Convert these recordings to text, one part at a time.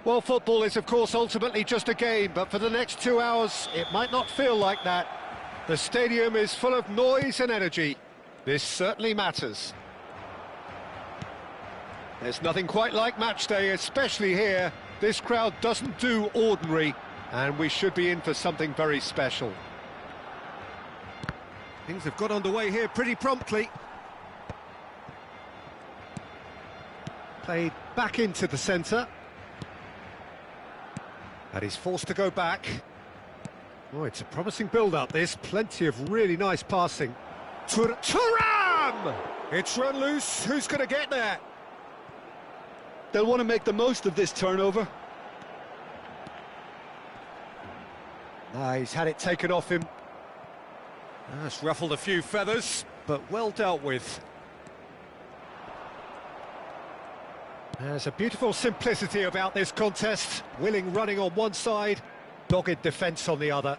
Well, football is, of course, ultimately just a game, but for the next 2 hours, it might not feel like that. The stadium is full of noise and energy. This certainly matters. There's nothing quite like match day, especially here. This crowd doesn't do ordinary, and we should be in for something very special. Things have got underway here pretty promptly. Played back into the centre. And he's forced to go back. Oh, it's a promising build-up, this. Plenty of really nice passing. Thuram! It's run loose. Who's going to get there? They'll want to make the most of this turnover. He's had it taken off him. That's ruffled a few feathers, but well dealt with. There's a beautiful simplicity about this contest. Willing running on one side, dogged defence on the other.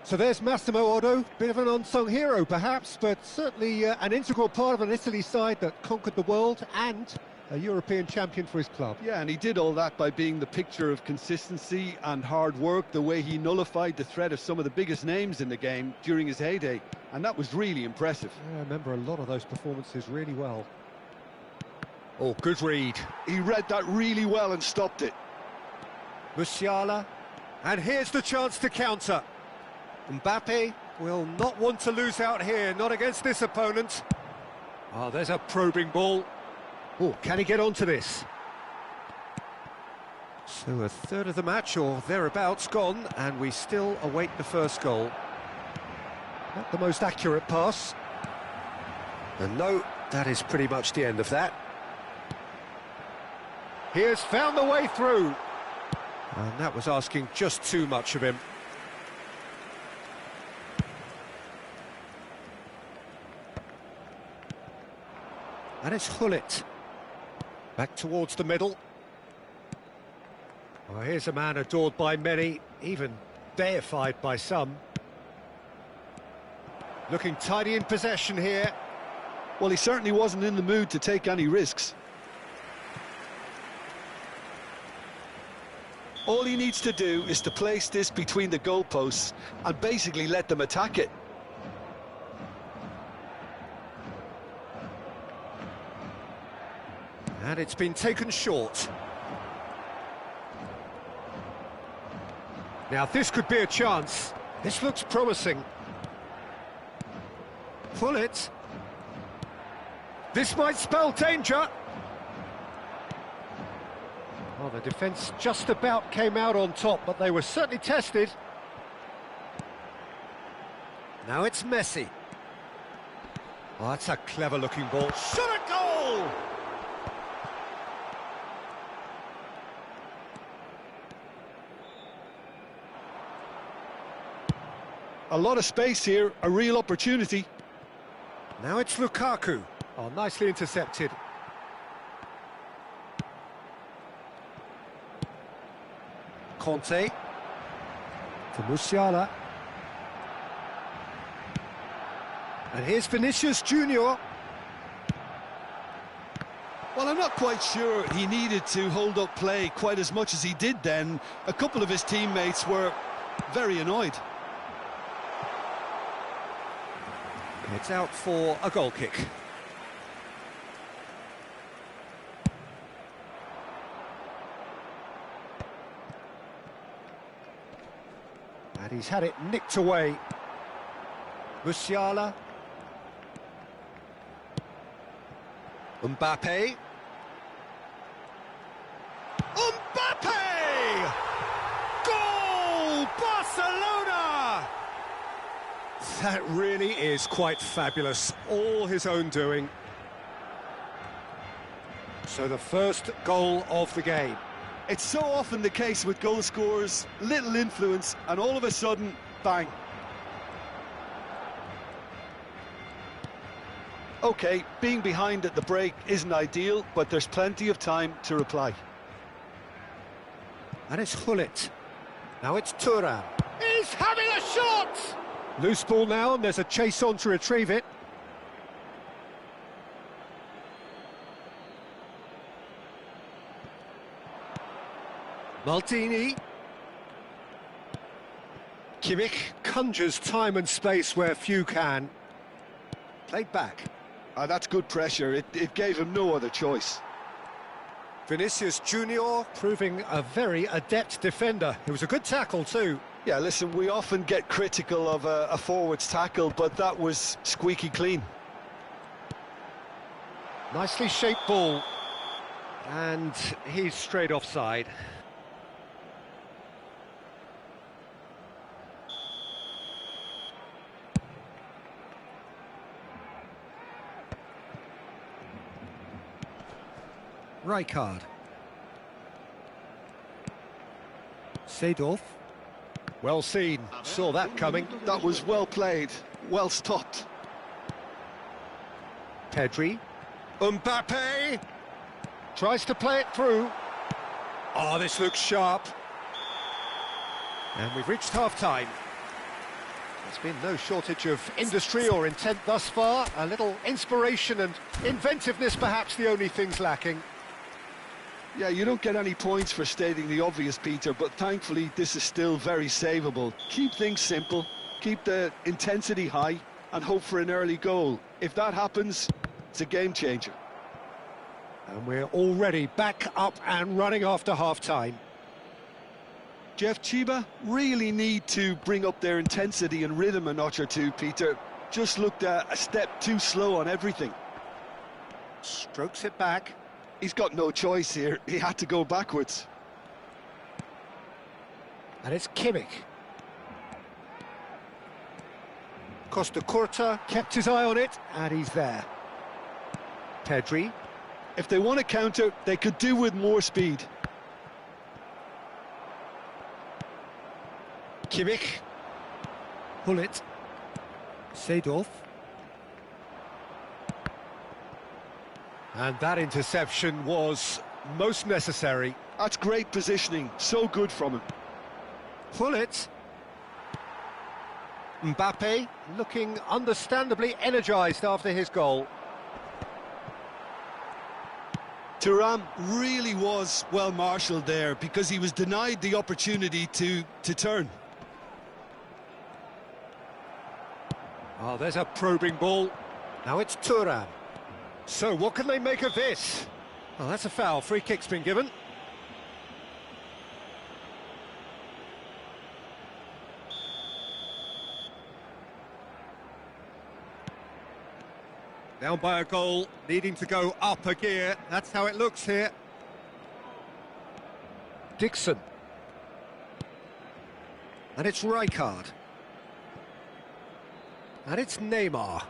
So there's Massimo Otto, bit of an unsung hero perhaps, but certainly an integral part of an Italy side that conquered the world and a European champion for his club. Yeah, and he did all that by being the picture of consistency and hard work, the way he nullified the threat of some of the biggest names in the game during his heyday, and that was really impressive. Yeah, I remember a lot of those performances really well. Oh, good read. He read that really well and stopped it. Musiala, and here's the chance to counter. Mbappe will not want to lose out here, not against this opponent. Oh, there's a probing ball. Oh, can he get onto this? So a third of the match, or thereabouts, gone, and we still await the first goal. Not the most accurate pass. And no, that is pretty much the end of that. He has found the way through. And that was asking just too much of him. And it's Hullet. Back towards the middle. Well, here's a man adored by many, even deified by some. Looking tidy in possession here. Well, he certainly wasn't in the mood to take any risks. All he needs to do is to place this between the goalposts and basically let them attack it. And it's been taken short. Now this could be a chance. This looks promising. Pull it. This might spell danger. Well, the defence just about came out on top, but they were certainly tested. Now it's Messi. Oh, that's a clever-looking ball. Shot a goal! A lot of space here, a real opportunity. Now it's Lukaku. Oh, nicely intercepted. Conte. For Musiala. And here's Vinicius Junior. Well, I'm not quite sure he needed to hold up play quite as much as he did then. A couple of his teammates were very annoyed. It's out for a goal kick. And he's had it nicked away. Musiala. Mbappe. Mbappe! Goal! Barcelona! That really is quite fabulous. All his own doing. So the first goal of the game. It's so often the case with goal scorers, little influence, and all of a sudden, bang. OK, being behind at the break isn't ideal, but there's plenty of time to reply. And it's Hullet. Now it's Thuram. He's having a shot! Loose ball now, and there's a chase on to retrieve it. Maldini. Kimmich conjures time and space where few can. Played back. That's good pressure. It gave him no other choice. Vinicius Junior proving a very adept defender. It was a good tackle too. Yeah, listen, we often get critical of a forward's tackle, but that was squeaky clean. Nicely shaped ball. And he's straight offside. Rijkaard. Seedorf. Well seen, saw that coming. That was well played, well stopped. Pedri. Mbappe! Tries to play it through. Oh, this looks sharp. And we've reached half-time. There's been no shortage of industry or intent thus far. A little inspiration and inventiveness, perhaps the only things lacking. Yeah, you don't get any points for stating the obvious, Peter, but thankfully this is still very savable. Keep things simple, keep the intensity high, and hope for an early goal. If that happens, it's a game changer. And we're already back up and running after half-time. Jeff, Chiba really need to bring up their intensity and rhythm a notch or two, Peter. Just looked a step too slow on everything. Strokes it back. He's got no choice here. He had to go backwards. And it's Kimmich. Costa Curta kept his eye on it, and he's there. Pedri. If they want to counter, they could do with more speed. Kimmich. Hullet. Seedorf. And that interception was most necessary. That's great positioning, so good from him. Hullet. Mbappe looking understandably energised after his goal. Thuram really was well marshalled there because he was denied the opportunity to turn. Oh, there's a probing ball. Now it's Thuram. So what can they make of this? Well, that's a foul. Free kick's been given. Down by a goal, needing to go up a gear. That's how it looks here. Dixon. And it's Rijkaard. And it's Neymar.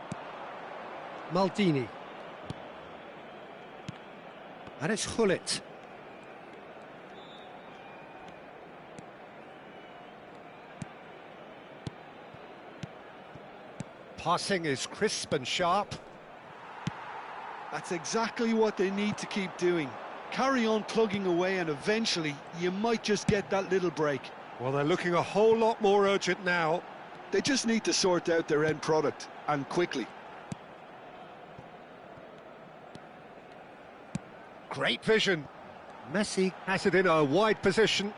Maldini. And it's Hullet. Passing is crisp and sharp. That's exactly what they need to keep doing. Carry on plugging away and eventually you might just get that little break. Well, they're looking a whole lot more urgent now. They just need to sort out their end product, and quickly. Great vision. Messi has it in a wide position.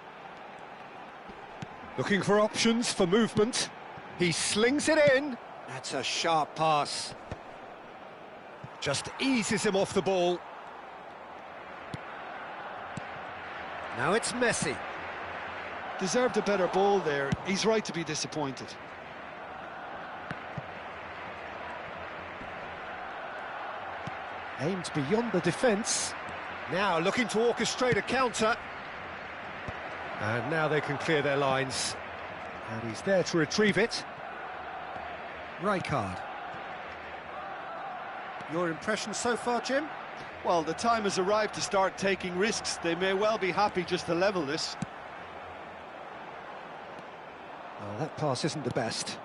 Looking for options for movement. He slings it in. That's a sharp pass. Just eases him off the ball. Now it's Messi. Deserved a better ball there. He's right to be disappointed. Aimed beyond the defence. Now looking to orchestrate a counter. And now they can clear their lines. And he's there to retrieve it. Rijkaard. Your impression so far, Jim? Well, the time has arrived to start taking risks. They may well be happy just to level this. Oh, that pass isn't the best.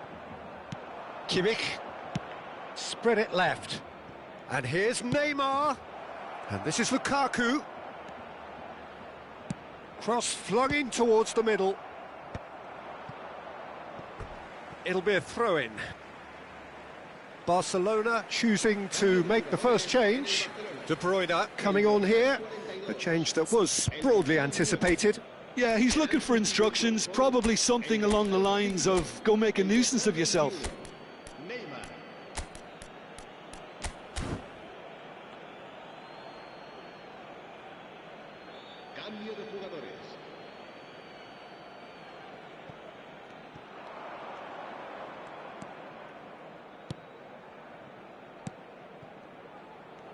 Kimmich. Spread it left. And here's Neymar. And this is Lukaku. Cross flung in towards the middle. It'll be a throw-in. Barcelona choosing to make the first change. De Bruyne coming on here. A change that was broadly anticipated. Yeah, he's looking for instructions, probably something along the lines of, go make a nuisance of yourself.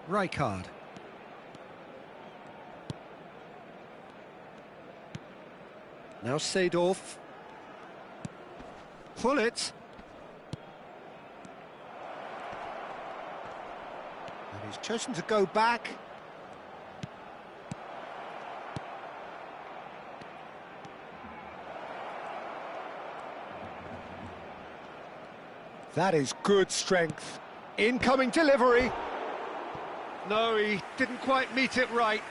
Rijkaard. Now Seedorf. Pull it. And he's chosen to go back. That is good strength. Incoming delivery. No, he didn't quite meet it right.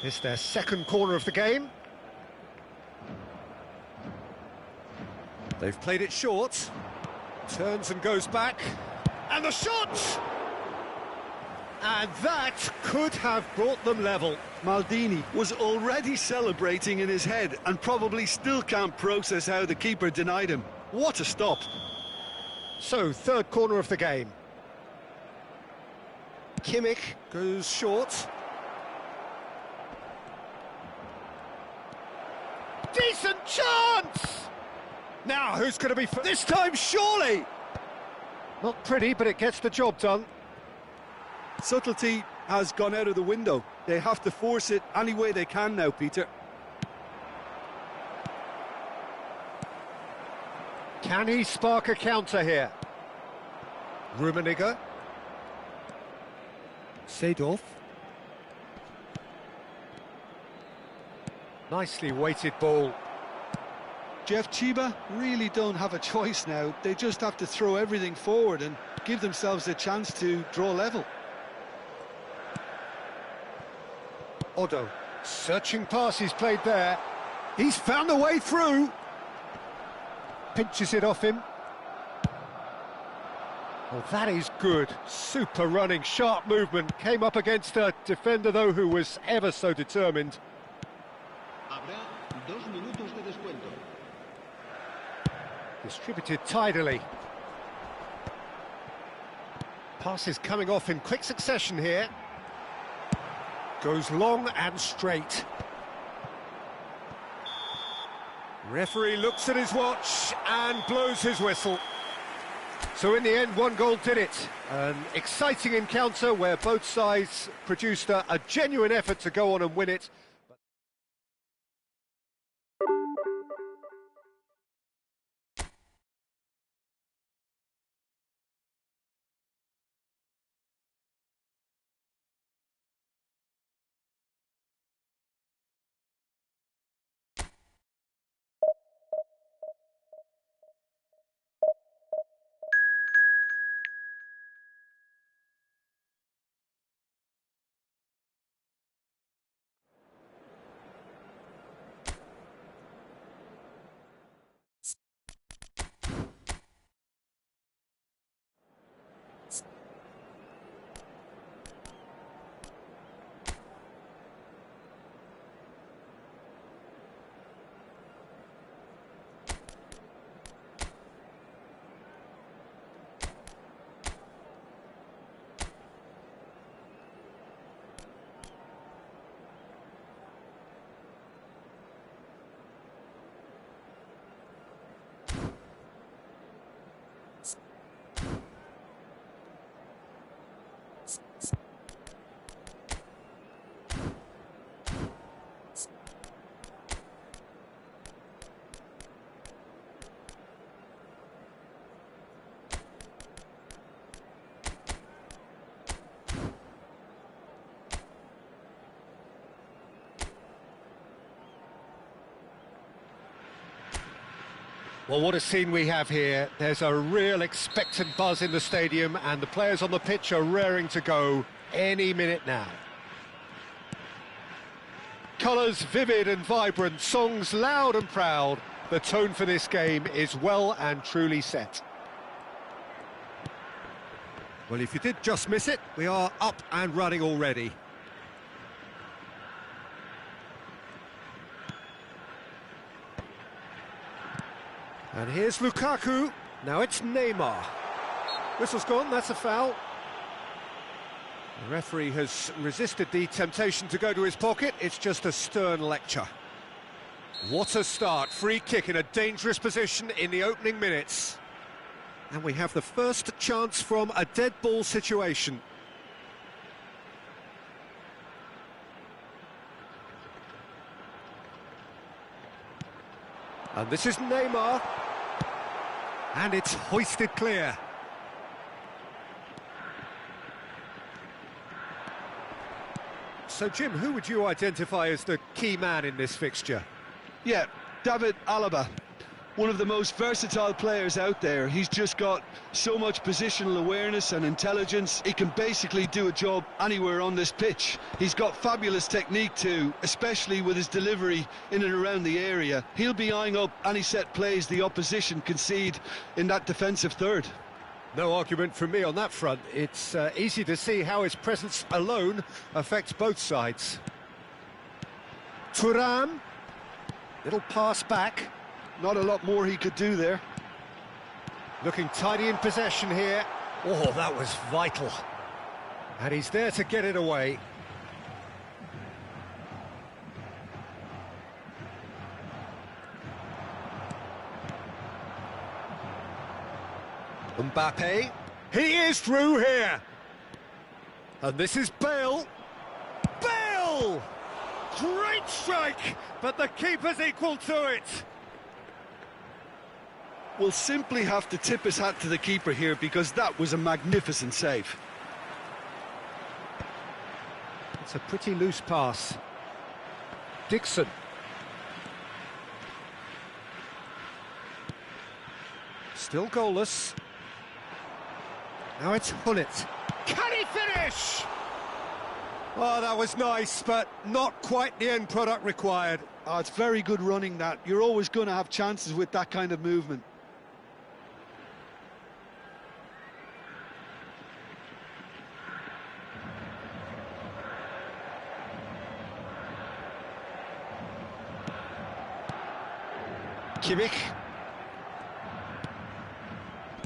It's their second corner of the game. They've played it short. Turns and goes back. And the shot! And that could have brought them level. Maldini was already celebrating in his head and probably still can't process how the keeper denied him. What a stop. So, third corner of the game. Kimmich goes short. Decent chance! Now, who's going to be... This time, surely! Not pretty, but it gets the job done. Subtlety has gone out of the window. They have to force it any way they can now, Peter. Can he spark a counter here? Rummenigge. Seedorf. Nicely weighted ball. Jeff Chiba really don't have a choice now. They just have to throw everything forward and give themselves a chance to draw level. Odo, searching pass he's played there. He's found a way through. Pinches it off him. Well, that is good. Super running, sharp movement. Came up against a defender, though, who was ever so determined. Habrá 2 minutos de descuento. Distributed tidily. Passes coming off in quick succession here. Goes long and straight. Referee looks at his watch and blows his whistle. So in the end, one goal did it. An exciting encounter where both sides produced a genuine effort to go on and win it. Well, what a scene we have here. There's a real expectant buzz in the stadium and the players on the pitch are raring to go any minute now. Colours vivid and vibrant, songs loud and proud. The tone for this game is well and truly set. Well, if you did just miss it, we are up and running already. And here's Lukaku. Now it's Neymar. Whistle's gone, that's a foul. The referee has resisted the temptation to go to his pocket. It's just a stern lecture. What a start. Free kick in a dangerous position in the opening minutes. And we have the first chance from a dead ball situation. And this is Neymar. And it's hoisted clear. So, Jim, who would you identify as the key man in this fixture? Yeah, David Alaba. One of the most versatile players out there. He's just got so much positional awareness and intelligence. He can basically do a job anywhere on this pitch. He's got fabulous technique too, especially with his delivery in and around the area. He'll be eyeing up any set plays the opposition concede in that defensive third. No argument from me on that front. It's easy to see how his presence alone affects both sides. Thuram. Little pass back. Not a lot more he could do there. Looking tidy in possession here. Oh, that was vital. And he's there to get it away. Mbappe. He is through here. And this is Bale. Bale! Great strike, but the keeper's equal to it. We'll simply have to tip his hat to the keeper here because that was a magnificent save. It's a pretty loose pass. Dixon. Still goalless. Now it's Hullet. Can he finish? Oh, that was nice, but not quite the end product required. Oh, it's very good running that. You're always going to have chances with that kind of movement. Kimmich.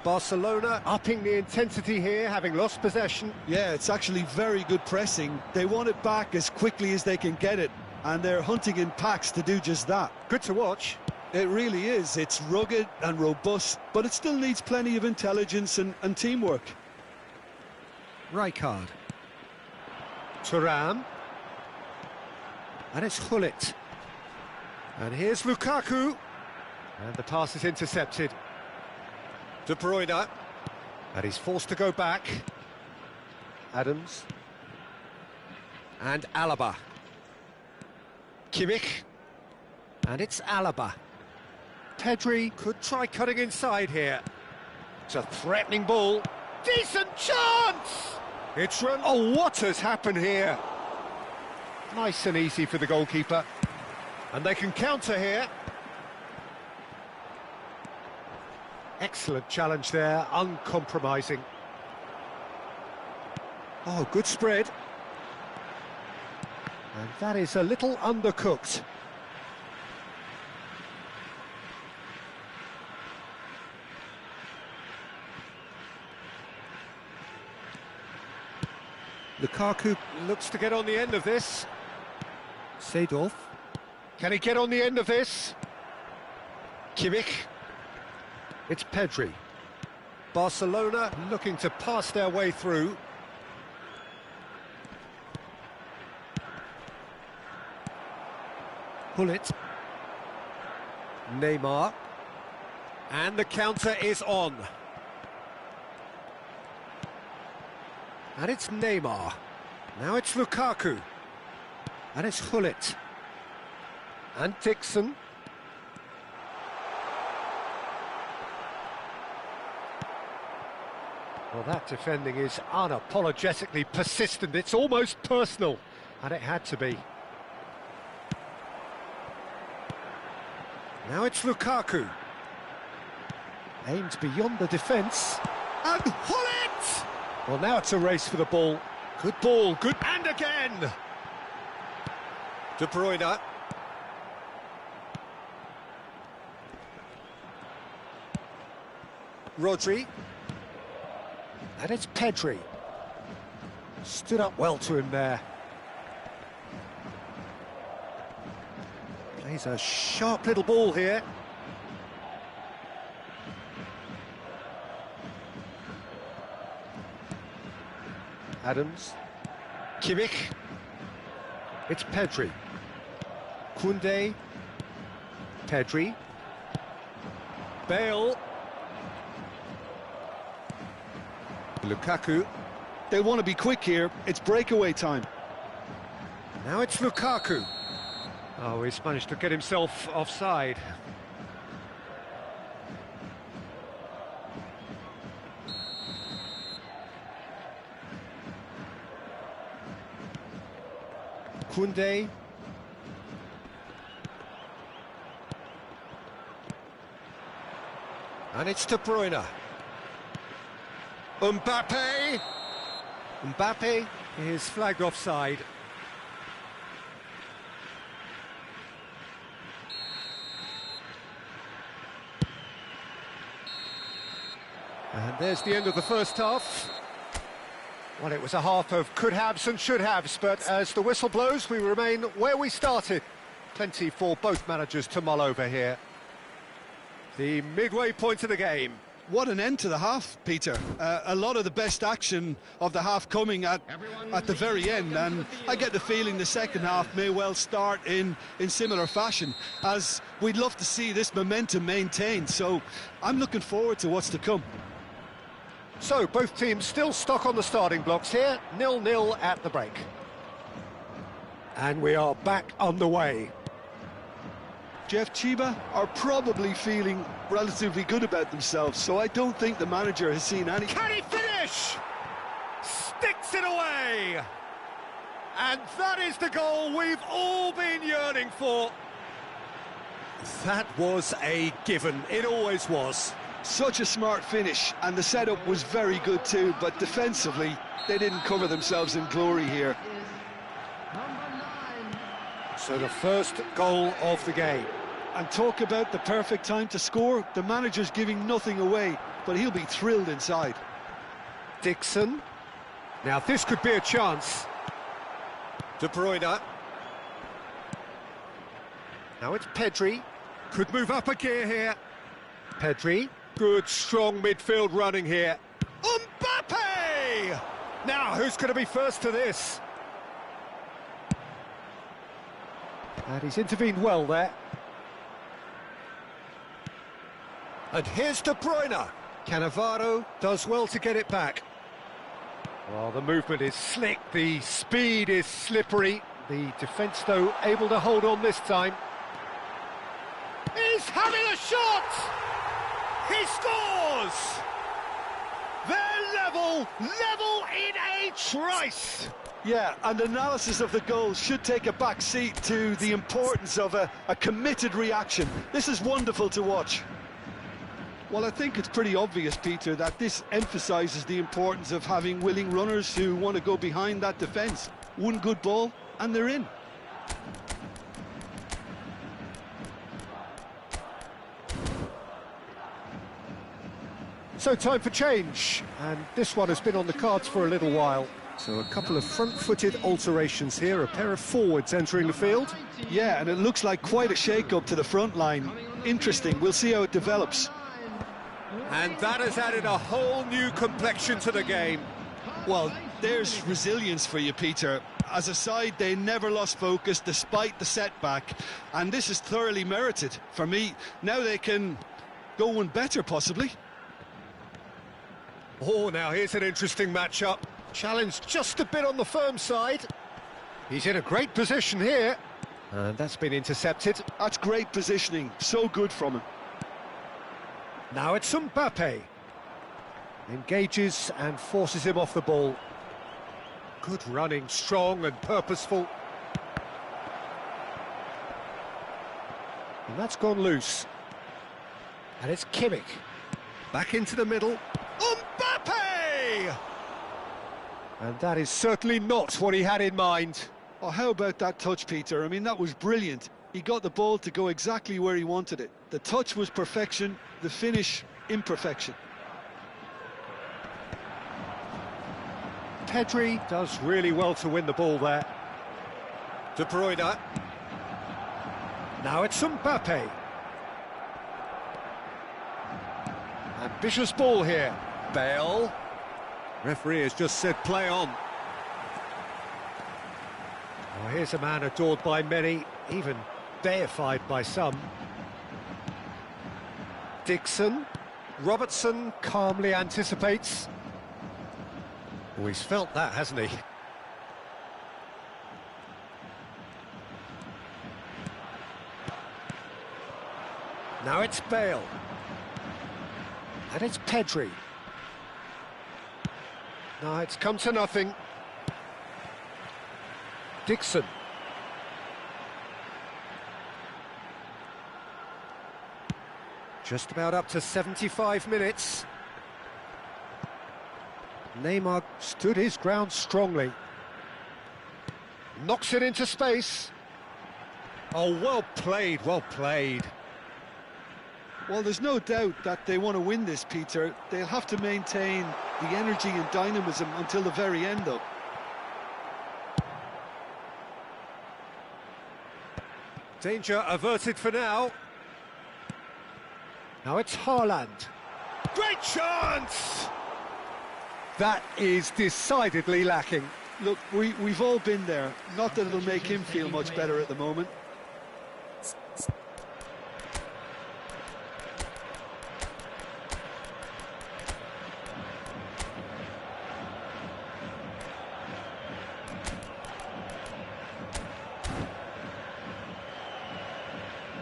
Barcelona upping the intensity here, having lost possession. Yeah, it's actually very good pressing. They want it back as quickly as they can get it, and they're hunting in packs to do just that. Good to watch. It really is. It's rugged and robust, but it still needs plenty of intelligence and teamwork. Rijkaard. Thuram. And it's Hullet. And here's Lukaku. And the pass is intercepted. De Bruyne. And he's forced to go back. Adams. And Alaba. Kimmich. And it's Alaba. Pedri could try cutting inside here. It's a threatening ball. Decent chance! It's run. Oh, what has happened here? Nice and easy for the goalkeeper. And they can counter here. Excellent challenge there, uncompromising. Oh, good spread. And that is a little undercooked. Lukaku looks to get on the end of this. Seedorf. Can he get on the end of this? Kimmich. It's Pedri. Barcelona looking to pass their way through. Hullet. Neymar. And the counter is on. And it's Neymar. Now it's Lukaku. And it's Hullet. And Dixon. Well, that defending is unapologetically persistent. It's almost personal. And it had to be. Now it's Lukaku. Aimed beyond the defence. And Hullet! Well, now it's a race for the ball. Good ball, good... And again! De Bruyne. Rodri. And it's Pedri. Stood up well to him there. Plays a sharp little ball here. Adams. Kimmich. It's Pedri. Koundé. Pedri. Bale. Lukaku. They want to be quick here. It's breakaway time. Now it's Lukaku. Oh, he's managed to get himself offside. Koundé. And it's De Bruyne. Mbappe. Mbappe is flagged offside. And there's the end of the first half. Well, it was a half of could-haves and should-haves, but as the whistle blows, we remain where we started. Plenty for both managers to mull over here. The midway point of the game. What an end to the half, Peter. A lot of the best action of the half coming at the very end, and I get the feeling the second half may well start in similar fashion, as we'd love to see this momentum maintained, so I'm looking forward to what's to come. So, both teams still stuck on the starting blocks here, 0-0 at the break. And we are back underway. Jeff, Chiba are probably feeling relatively good about themselves, so I don't think the manager has seen any... Can he finish? Sticks it away! And that is the goal we've all been yearning for. That was a given, it always was. Such a smart finish, and the setup was very good too, but defensively, they didn't cover themselves in glory here. So the first goal of the game. And talk about the perfect time to score. The manager's giving nothing away, but he'll be thrilled inside. Dixon. Now this could be a chance. De Bruyne. Now it's Pedri. Could move up a gear here. Pedri. Good, strong midfield running here. Mbappe! Now, who's going to be first to this? And he's intervened well there. And here's De Bruyne. Cannavaro does well to get it back. Well, the movement is slick, the speed is slippery. The defence, though, able to hold on this time. He's having a shot! He scores! They're level in a trice! Yeah, and analysis of the goal should take a back seat to the importance of a committed reaction. This is wonderful to watch. Well, I think it's pretty obvious, Peter, that this emphasises the importance of having willing runners who want to go behind that defence. One good ball, and they're in. So time for change, and this one has been on the cards for a little while. So a couple of front-footed alterations here, a pair of forwards entering the field. Yeah, and it looks like quite a shake-up to the front line. Interesting, we'll see how it develops. And that has added a whole new complexion to the game. Well, there's resilience for you, Peter. As a side, they never lost focus despite the setback, and this is thoroughly merited. For me, now they can go one better, possibly. Oh, now here's an interesting matchup. Challenged just a bit on the firm side. He's in a great position here. And that's been intercepted. That's great positioning. So good from him. Now it's Mbappe. Engages and forces him off the ball. Good running, strong and purposeful. And that's gone loose. And it's Kimmich. Back into the middle. Mbappe! And that is certainly not what he had in mind. Oh, how about that touch, Peter? I mean, that was brilliant. He got the ball to go exactly where he wanted it. The touch was perfection, the finish, imperfection. Pedri does really well to win the ball there. De Bruyne. Now it's Mbappe. Ambitious ball here. Bale. Referee has just said play on. Oh, here's a man adored by many, even deified by some. Dixon. Robertson calmly anticipates. Oh, he's felt that, hasn't he? Now it's Bale. And it's Pedri. No, it's come to nothing. Dixon. Just about up to 75 minutes. Neymar stood his ground strongly. Knocks it into space. Oh, well played, well played. Well, there's no doubt that they want to win this, Peter. They'll have to maintain the energy and dynamism until the very end, though. Danger averted for now. Now it's Haaland. Great chance! That is decidedly lacking. Look, we've all been there. Not that it'll make him feel much better at the moment.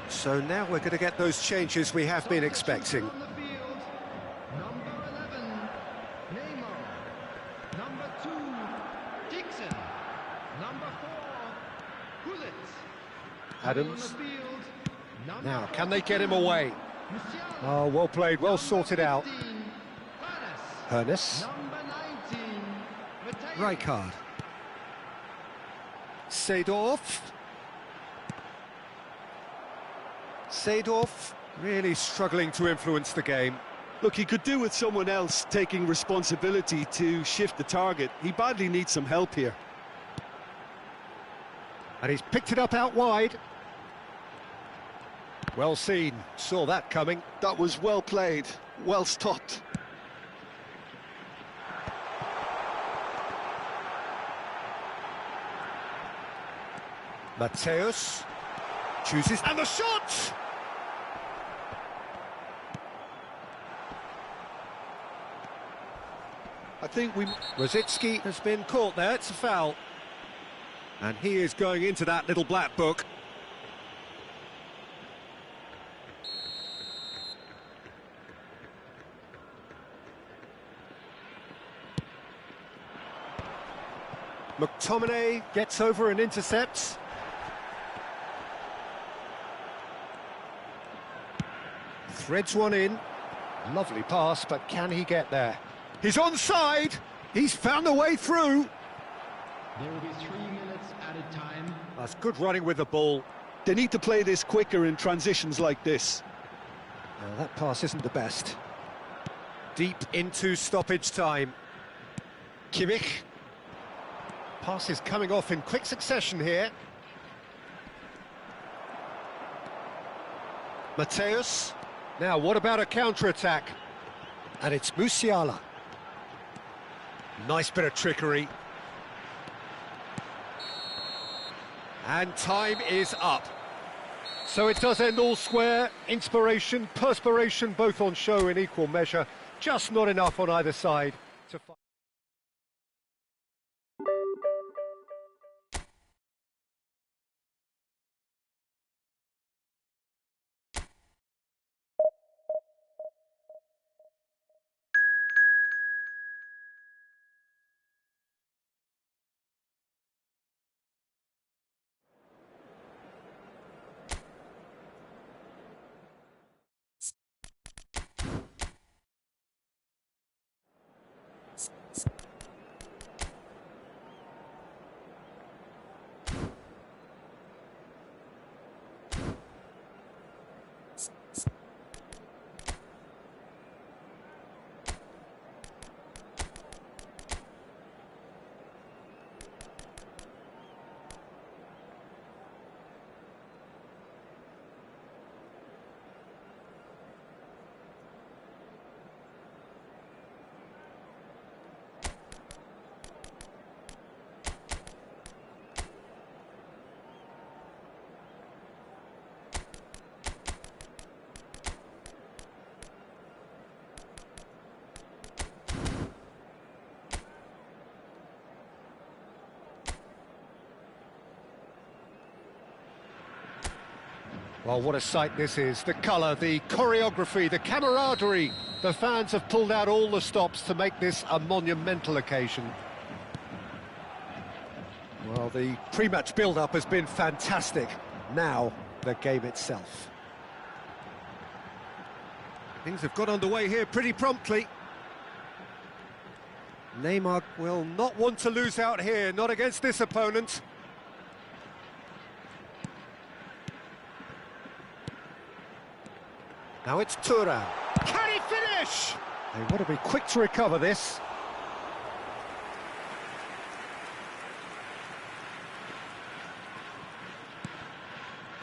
So now we're going to get those changes we have been expecting. Number 11, Neymar. Number 2, Dixon. Number 4, Gullit. Adams. Now, can they get him away? Oh, well played, well sorted out. Ernest. Rijkaard. Seedorf. Seedorf really struggling to influence the game. Look, he could do with someone else taking responsibility to shift the target. He badly needs some help here. And he's picked it up out wide. Well seen, saw that coming. That was well played, well stopped. Mateus chooses, and the shot! I think Rosicki has been caught there, it's a foul. And he is going into that little black book. McTominay gets over and intercepts. Threads one in. Lovely pass, but can he get there? He's onside! He's found a way through! There will be 3 minutes added time. That's good running with the ball. They need to play this quicker in transitions like this. That pass isn't the best. Deep into stoppage time. Kimmich. Pass is coming off in quick succession here. Mateus. Now, what about a counter-attack? And it's Musiala. Nice bit of trickery. And time is up. So it does end all square. Inspiration, perspiration, both on show in equal measure. Just not enough on either side to fight. Well, what a sight this is. The colour, the choreography, the camaraderie. The fans have pulled out all the stops to make this a monumental occasion. Well, the pre-match build-up has been fantastic. Now, the game itself. Things have got underway here pretty promptly. Neymar will not want to lose out here, not against this opponent. Now it's Thuram. Can he finish? They want to be quick to recover this.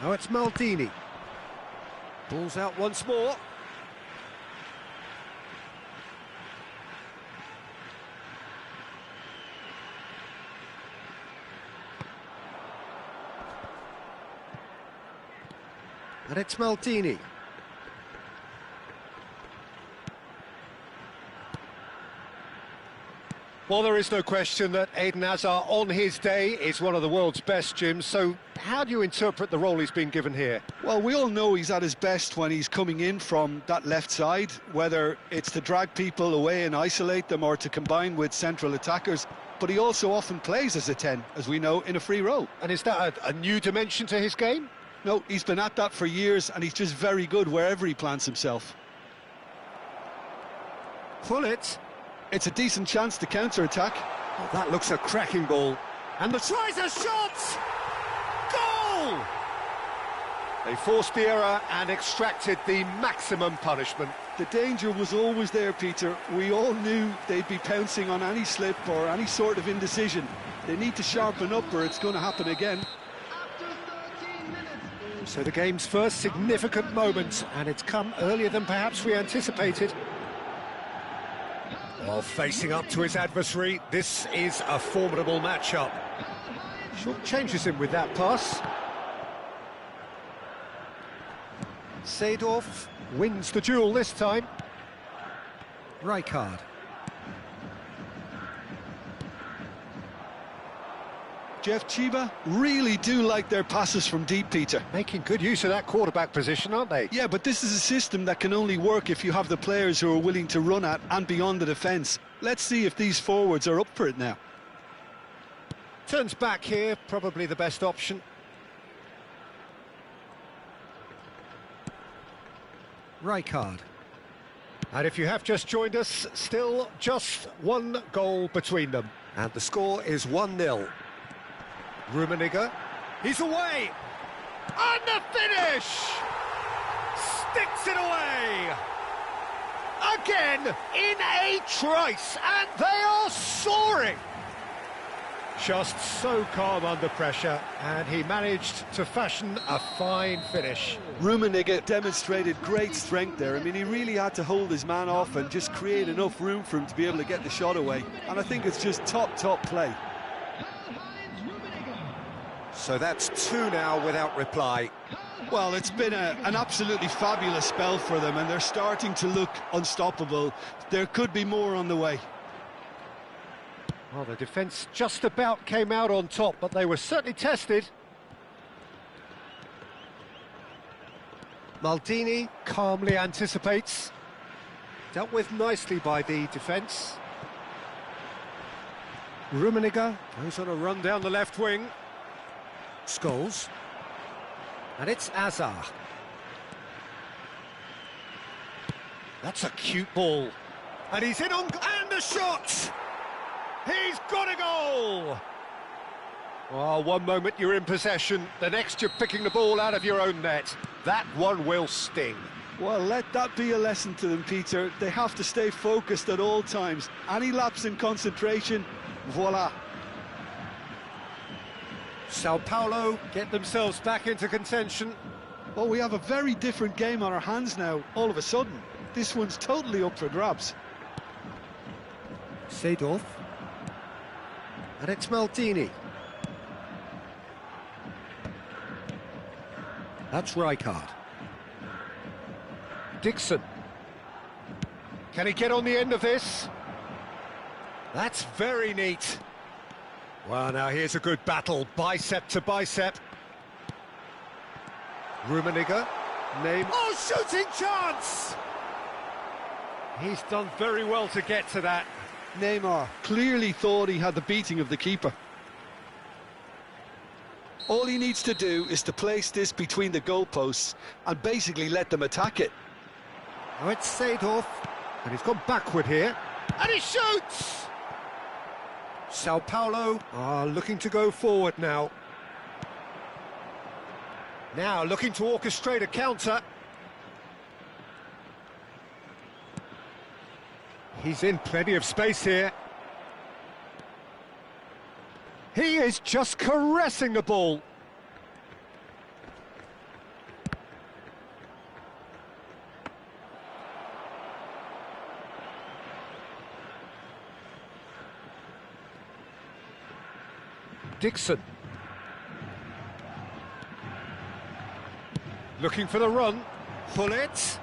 Now it's Maldini. Ball's out once more. And it's Maldini. Well, there is no question that Eden Hazard, on his day, is one of the world's best, Jim. So how do you interpret the role he's been given here? Well, we all know he's at his best when he's coming in from that left side, whether it's to drag people away and isolate them or to combine with central attackers. But he also often plays as a 10, as we know, in a free role. And is that a new dimension to his game? No, he's been at that for years, and he's just very good wherever he plants himself. Pull it. It's a decent chance to counter-attack. Oh, that looks a cracking ball. And the tries a shot! Goal! They forced the error and extracted the maximum punishment. The danger was always there, Peter. We all knew they'd be pouncing on any slip or any sort of indecision. They need to sharpen up or it's going to happen again. So the game's first significant moment, and it's come earlier than perhaps we anticipated. While facing up to his adversary, this is a formidable matchup. Short changes him with that pass. Seedorf wins the duel this time. Rijkaard. Jeff, Chiba really do like their passes from deep, Peter. Making good use of that quarterback position, aren't they? Yeah, but this is a system that can only work if you have the players who are willing to run at and beyond the defence. Let's see if these forwards are up for it now. Turns back here, probably the best option. Rijkaard. And if you have just joined us, still just one goal between them. And the score is 1-0. Rummenigge, he's away, and the finish! Sticks it away! Again, in a trice, and they are soaring! Just so calm under pressure, and he managed to fashion a fine finish. Rummenigge demonstrated great strength there. I mean, he really had to hold his man off and just create enough room for him to be able to get the shot away. And I think it's just top play. So that's 2 now without reply. Well, it's been an absolutely fabulous spell for them, and they're starting to look unstoppable. There could be more on the way. Well, the defence just about came out on top, but they were certainly tested. Maldini calmly anticipates. Dealt with nicely by the defence. Rummenigge goes on a run down the left wing. Scholes. And it's Hazard. That's a cute ball. And he's in on... And the shot! He's got a goal! Well, one moment you're in possession, the next you're picking the ball out of your own net. That one will sting. Well, let that be a lesson to them, Peter. They have to stay focused at all times. Any lapse in concentration, voila. Sao Paulo get themselves back into contention. Well, we have a very different game on our hands now, all of a sudden. This one's totally up for grabs. Seedorf. And it's Maldini. That's Rijkaard. Dixon. Can he get on the end of this? That's very neat. Well, now here's a good battle, bicep to bicep. Rummenigge, Neymar. Oh, shooting chance! He's done very well to get to that. Neymar clearly thought he had the beating of the keeper. All he needs to do is to place this between the goalposts and basically let them attack it. Oh, it's Seedorf, and he's gone backward here, and he shoots! Sao Paulo are looking to go forward now. Now looking to orchestrate a counter. He's in plenty of space here. He is just caressing the ball. Dixon. Looking for the run. Hullet.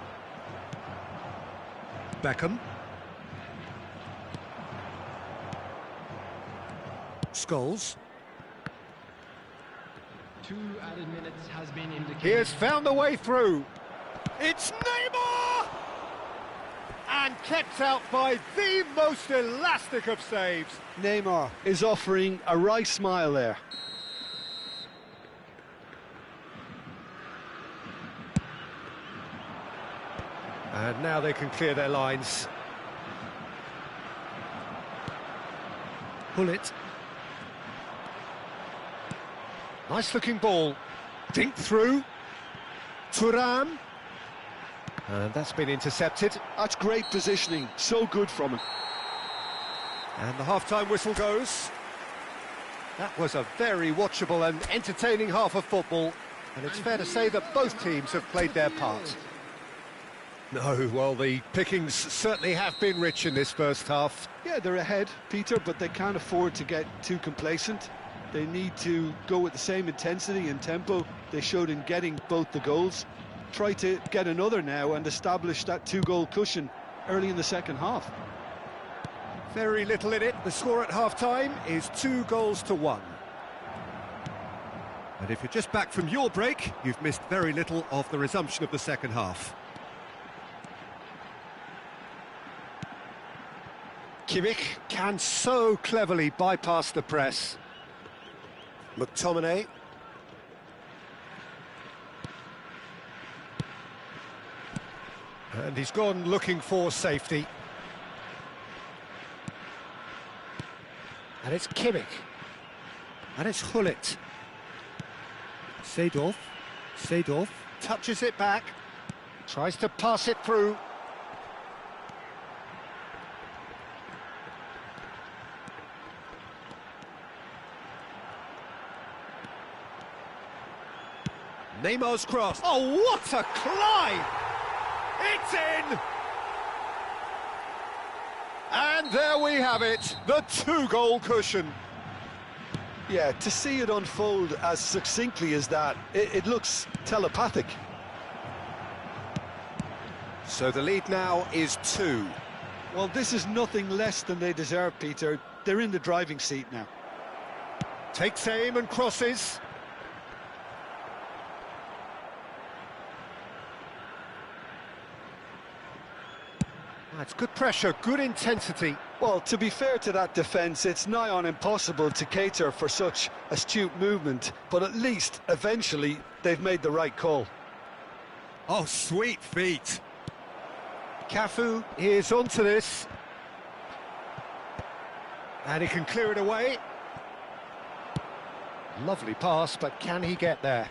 Beckham. Scholes. 2 added minutes has been indicated. He has found the way through. It's Neymar! And kept out by the most elastic of saves. Neymar is offering a wry smile there. And now they can clear their lines. Hullet. Nice looking ball. Dink through. Thuram. And that's been intercepted. That's great positioning, so good from him. And the half-time whistle goes. That was a very watchable and entertaining half of football. And it's fair to say that both teams have played their part. No, well, the pickings certainly have been rich in this first half. Yeah, they're ahead, Peter, but they can't afford to get too complacent. They need to go with the same intensity and tempo they showed in getting both the goals. Try to get another now and establish that 2-goal cushion early in the second half. Very little in it. The score at half-time is 2-1. And if you're just back from your break, you've missed very little of the resumption of the second half. Kimmich can so cleverly bypass the press. McTominay. And he's gone looking for safety. And it's Kimmich. And it's Hullet. Seedorf. Seedorf touches it back. Tries to pass it through. Neymar's cross. Oh, what a climb! It's in! And there we have it, the 2-goal cushion. Yeah, to see it unfold as succinctly as that, it looks telepathic. So the lead now is 2. Well, this is nothing less than they deserve, Peter. They're in the driving seat now. Takes aim and crosses. That's good pressure, good intensity. Well, to be fair to that defence, it's nigh on impossible to cater for such astute movement, but at least, eventually, they've made the right call. Oh, sweet feet. Cafu is onto this. And he can clear it away. Lovely pass, but can he get there?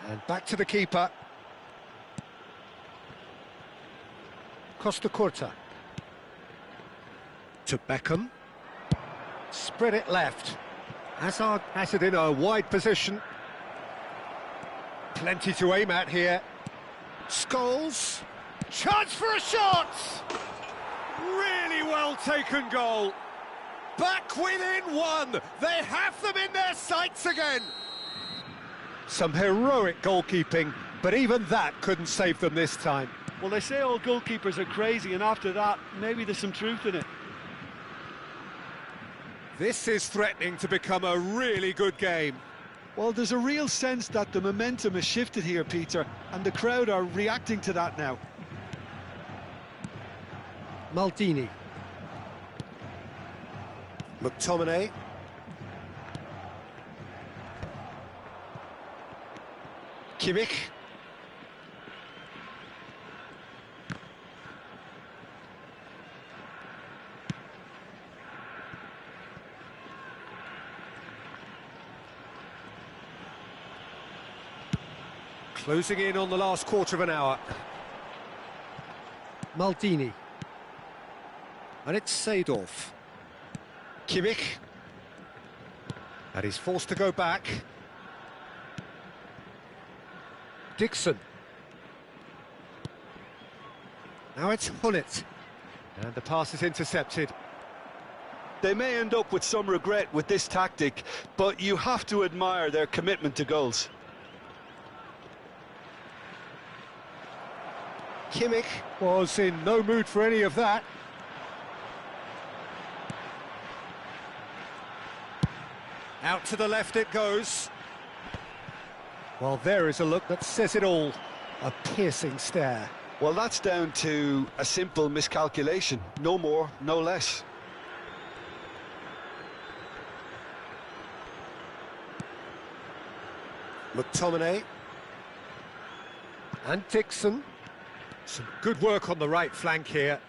And back to the keeper. Costa Curta. To Beckham. Spread it left. Hazard has it in a wide position. Plenty to aim at here. Scholes. Chance for a shot! Really well taken goal. Back within 1. They have them in their sights again. Some heroic goalkeeping, but even that couldn't save them this time. Well, they say all goalkeepers are crazy, and after that, maybe there's some truth in it. This is threatening to become a really good game. Well, there's a real sense that the momentum has shifted here, Peter, and the crowd are reacting to that now. Maldini. McTominay. Kimmich. Closing in on the last quarter of an hour. Maldini. And it's Seedorf. Kimmich. And he's forced to go back. Dixon. Now it's Hullet. And the pass is intercepted. They may end up with some regret with this tactic, but you have to admire their commitment to goals. Kimmich was in no mood for any of that. Out to the left it goes. Well, there is a look that says it all. A piercing stare. Well, that's down to a simple miscalculation. No more, no less. McTominay. And Dixon. Some good work on the right flank here.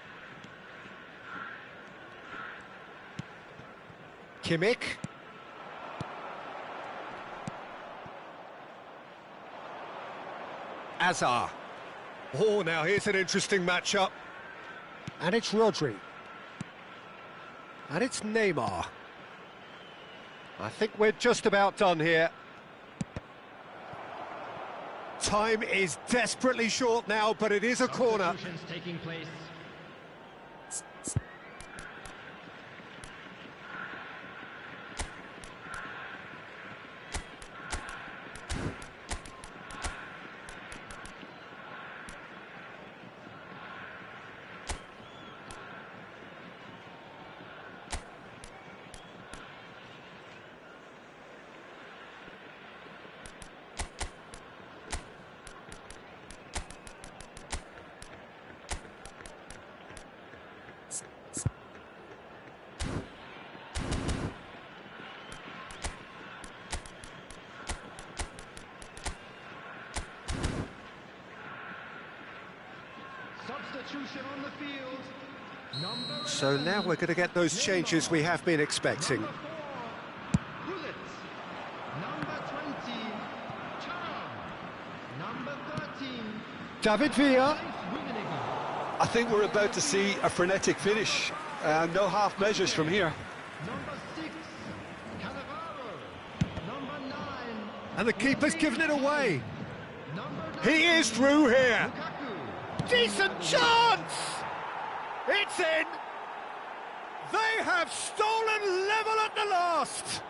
Kimmich. Azar. Oh, now here's an interesting matchup. And it's Rodri. And it's Neymar. I think we're just about done here. Time is desperately short now, but it is a corner. Substitutions taking place. Substitution on the field. Number So now we're going to get those changes we have been expecting. Number 4, Hullet. Number 20, Cham. Number 13, David Villa. I think we're about to see a frenetic finish. No half measures from here. Number 6, Cannavaro. Number 9, And the keeper's given it away. number He is through here. Lukaku. Decent chance! It's in! They have stolen level at the last!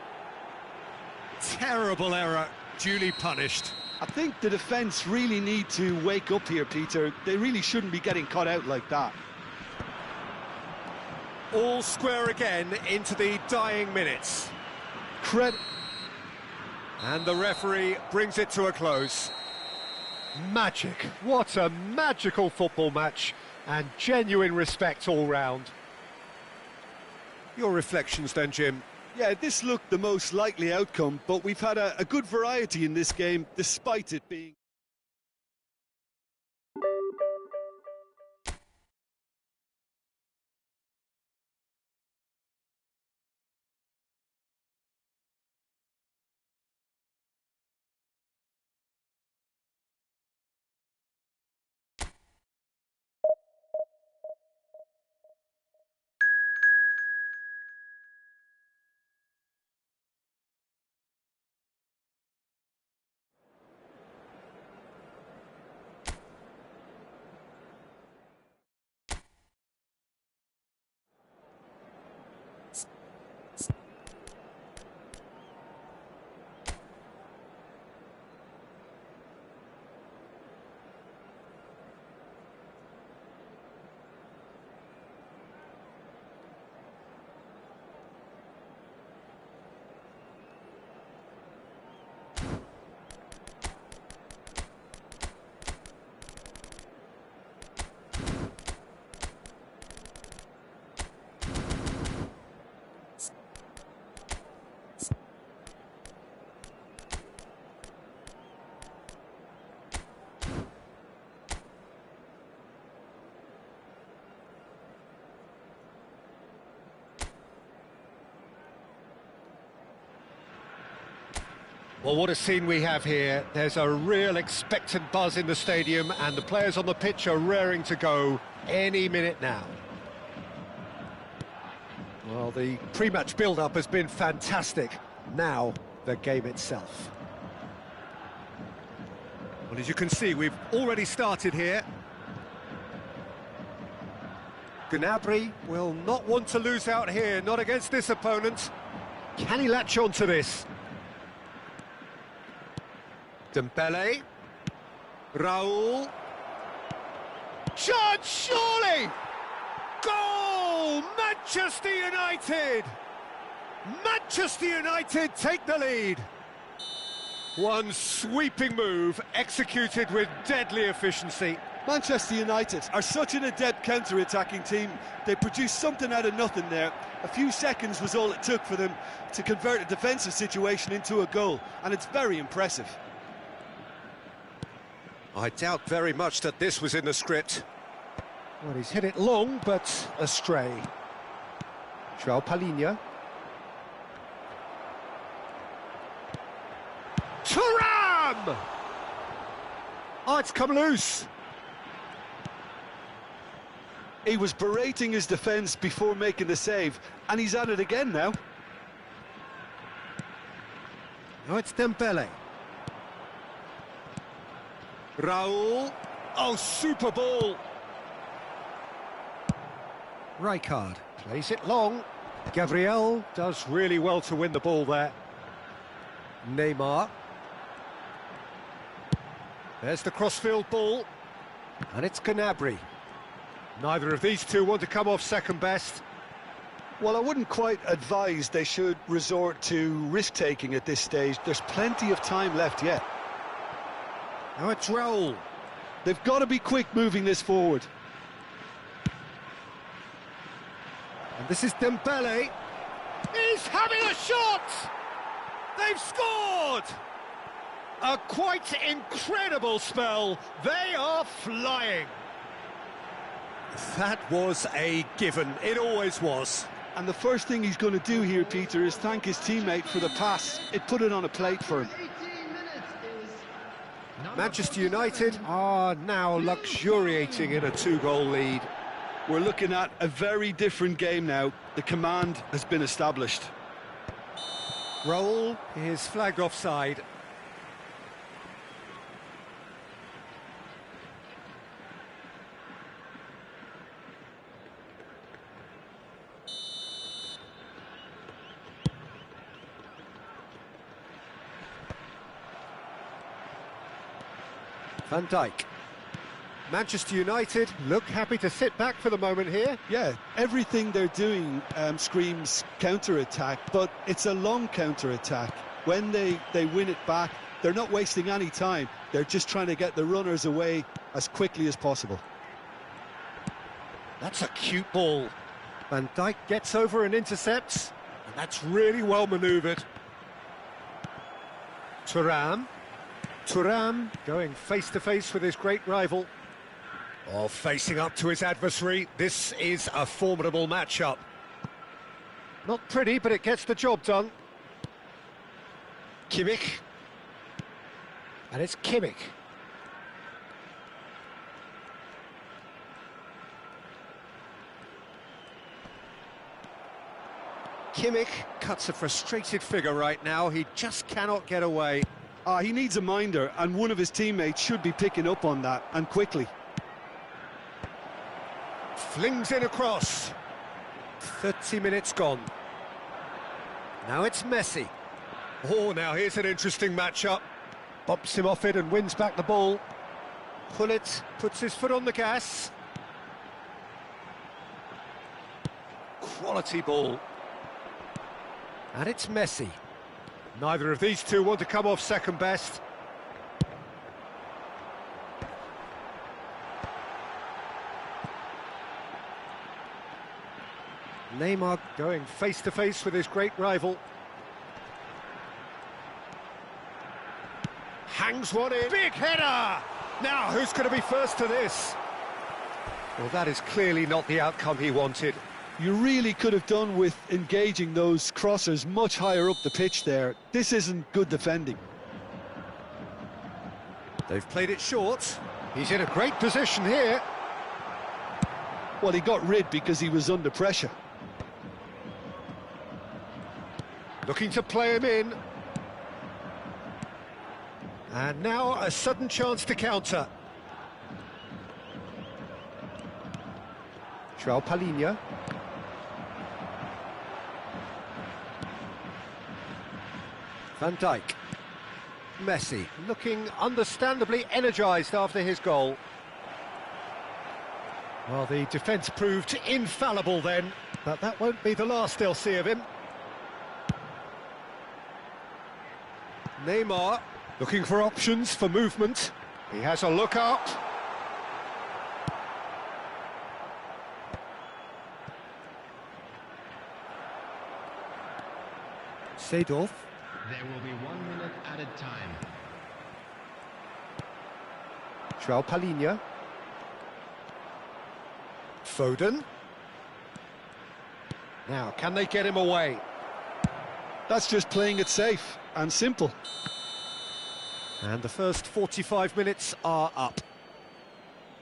Terrible error, duly punished. I think the defence really need to wake up here, Peter. They really shouldn't be getting caught out like that. All square again into the dying minutes. Credit. And the referee brings it to a close. Magic. What a magical football match. And genuine respect all round. Your reflections then, Jim? Yeah, this looked the most likely outcome, but we've had a good variety in this game, despite it being... Well, what a scene we have here. There's a real expectant buzz in the stadium, and the players on the pitch are raring to go any minute now. Well, the pre-match build-up has been fantastic. Now, the game itself. Well, as you can see, we've already started here. Gnabry will not want to lose out here, not against this opponent. Can he latch on to this? Dembele. Raul. Chance, surely! Goal! Manchester United! Manchester United take the lead. One sweeping move, executed with deadly efficiency. Manchester United are such an adept counter-attacking team. They produced something out of nothing there. A few seconds was all it took for them to convert a defensive situation into a goal, and it's very impressive. I doubt very much that this was in the script. Well, he's hit it long, but astray. João Palhinha. Thuram! Oh, it's come loose. He was berating his defence before making the save, and he's at it again now. Now it's Dembele. Raul. Oh, super ball. Rijkaard plays it long. Gabriel does really well to win the ball there. Neymar. There's the crossfield ball. And it's Gnabry. Neither of these two want to come off second best. Well, I wouldn't quite advise they should resort to risk-taking at this stage. There's plenty of time left yet. Now it's Raul. They've got to be quick moving this forward. And this is Dembele. He's having a shot! They've scored! A quite incredible spell. They are flying. That was a given. It always was. And the first thing he's going to do here, Peter, is thank his teammate for the pass. It put it on a plate for him. Manchester United are now luxuriating in a two-goal lead. We're looking at a very different game now. The command has been established. Raul is flagged offside. Van Dijk. Manchester United look happy to sit back for the moment here. Yeah, everything they're doing screams counter-attack, but it's a long counter-attack. When they win it back, they're not wasting any time. They're just trying to get the runners away as quickly as possible. That's a cute ball. Van Dijk gets over and intercepts, and that's really well manoeuvred. Thuram. Thuram going face-to-face with his great rival. Oh, facing up to his adversary. This is a formidable matchup. Not pretty, but it gets the job done. Kimmich. And it's Kimmich. Kimmich cuts a frustrated figure right now. He just cannot get away. He needs a minder, and one of his teammates should be picking up on that, and quickly. Flings in across. 30 minutes gone. Now it's Messi. Oh, now here's an interesting matchup. Bumps him off it and wins back the ball. Pullet puts his foot on the gas. Quality ball. And it's Messi. Neither of these two want to come off second best. Neymar going face-to-face with his great rival. Hangs one in. Big header! Now, who's going to be first to this? Well, that is clearly not the outcome he wanted. You really could have done with engaging those crossers much higher up the pitch there. This isn't good defending. They've played it short. He's in a great position here. Well, he got rid because he was under pressure. Looking to play him in. And now a sudden chance to counter. João Palhinha. Van Dijk. Messi, looking understandably energised after his goal. Well, the defence proved infallible then, but that won't be the last they'll see of him. Neymar, looking for options for movement. He has a look up. Seedorf. There will be 1 minute added time. João Palhinha. Foden. Now, can they get him away? That's just playing it safe and simple. And the first 45 minutes are up.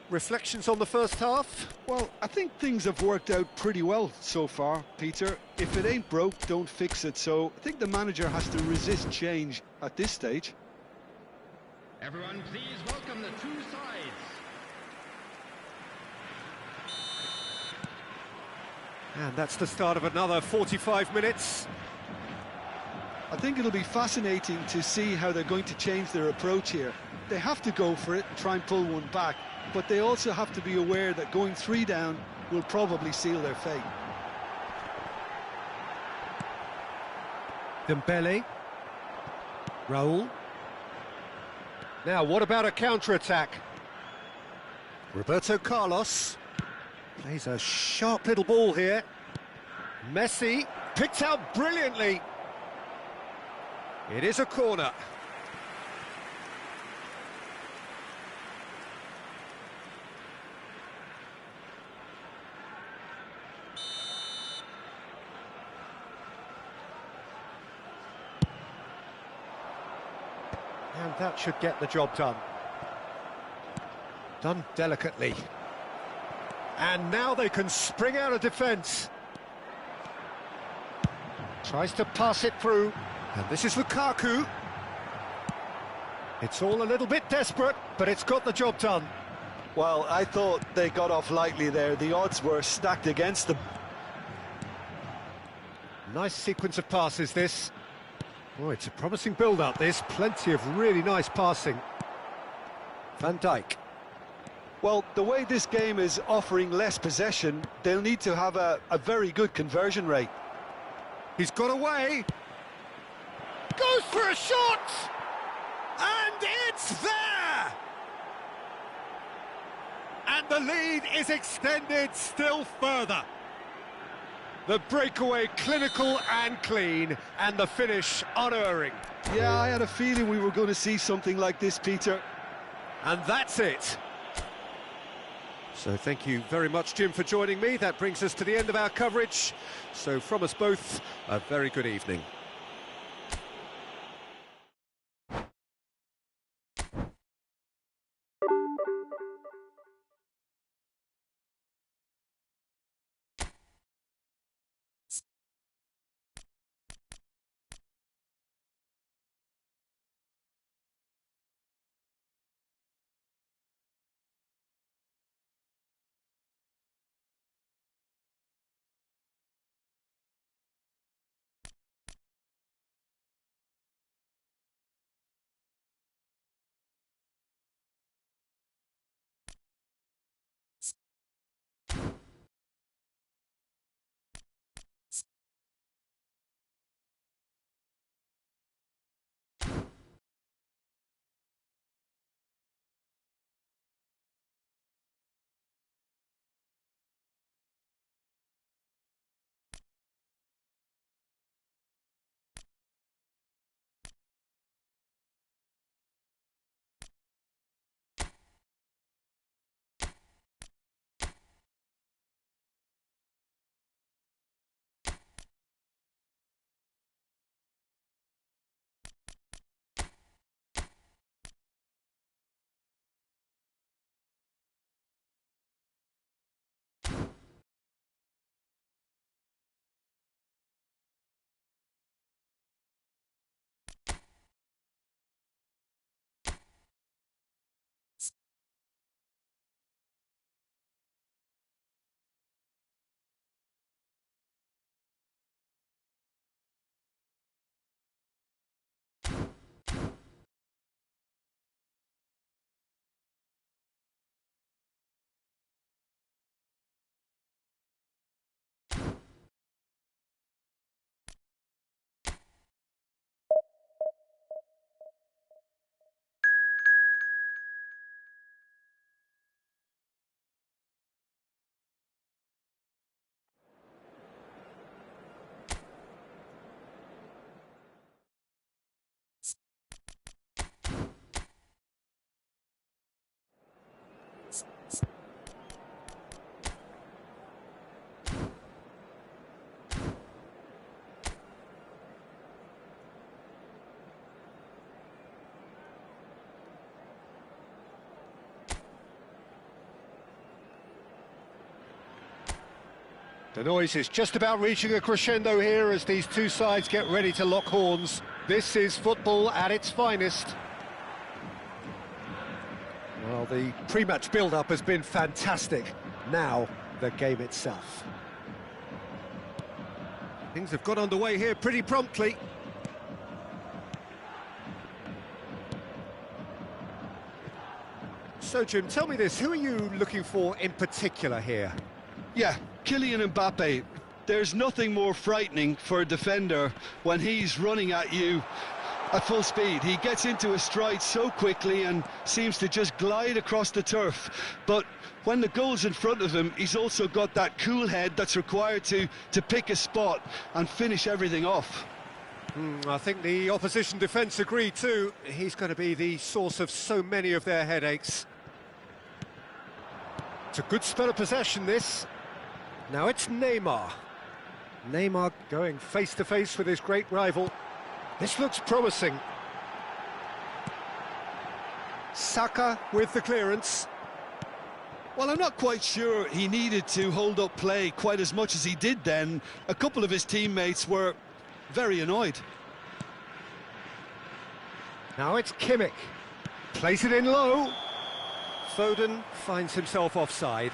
Reflections on the first half? Well, I think things have worked out pretty well so far, Peter. If it ain't broke, don't fix it. So I think the manager has to resist change at this stage. Everyone, please welcome the two sides. And that's the start of another 45 minutes. I think it'll be fascinating to see how they're going to change their approach here. They have to go for it and try and pull one back, but they also have to be aware that going 3 down will probably seal their fate. Dembele. Raul. Now, what about a counter-attack? Roberto Carlos plays a sharp little ball here. Messi picked out brilliantly. It is a corner. And that should get the job done. Done delicately. And now they can spring out of defence. Tries to pass it through. And this is Lukaku. It's all a little bit desperate, but it's got the job done. Well, I thought they got off lightly there. The odds were stacked against them. Nice sequence of passes, this. Oh, it's a promising build-up, this. Plenty of really nice passing. Van Dijk. Well, the way this game is offering less possession, they'll need to have a very good conversion rate. He's got away. Goes for a shot! And it's there! And the lead is extended still further. The breakaway clinical and clean, and the finish unerring. Yeah, I had a feeling we were going to see something like this, Peter. And that's it. So thank you very much, Jim, for joining me. That brings us to the end of our coverage. So from us both, a very good evening. The noise is just about reaching a crescendo here as these two sides get ready to lock horns. This is football at its finest. Well, the pre-match build-up has been fantastic. Now, the game itself. Things have got underway here pretty promptly. So, Jim, tell me this, who are you looking for in particular here? Yeah, Kylian Mbappe. There's nothing more frightening for a defender when he's running at you at full speed. He gets into a stride so quickly and seems to just glide across the turf. But when the goal's in front of him, he's also got that cool head that's required to pick a spot and finish everything off. I think the opposition defence agree too. He's going to be the source of so many of their headaches. It's a good spell of possession, this. Now it's Neymar. Neymar going face-to-face with his great rival. This looks promising. Saka with the clearance. Well, I'm not quite sure he needed to hold up play quite as much as he did then. A couple of his teammates were very annoyed. Now it's Kimmich. Place it in low. Foden finds himself offside.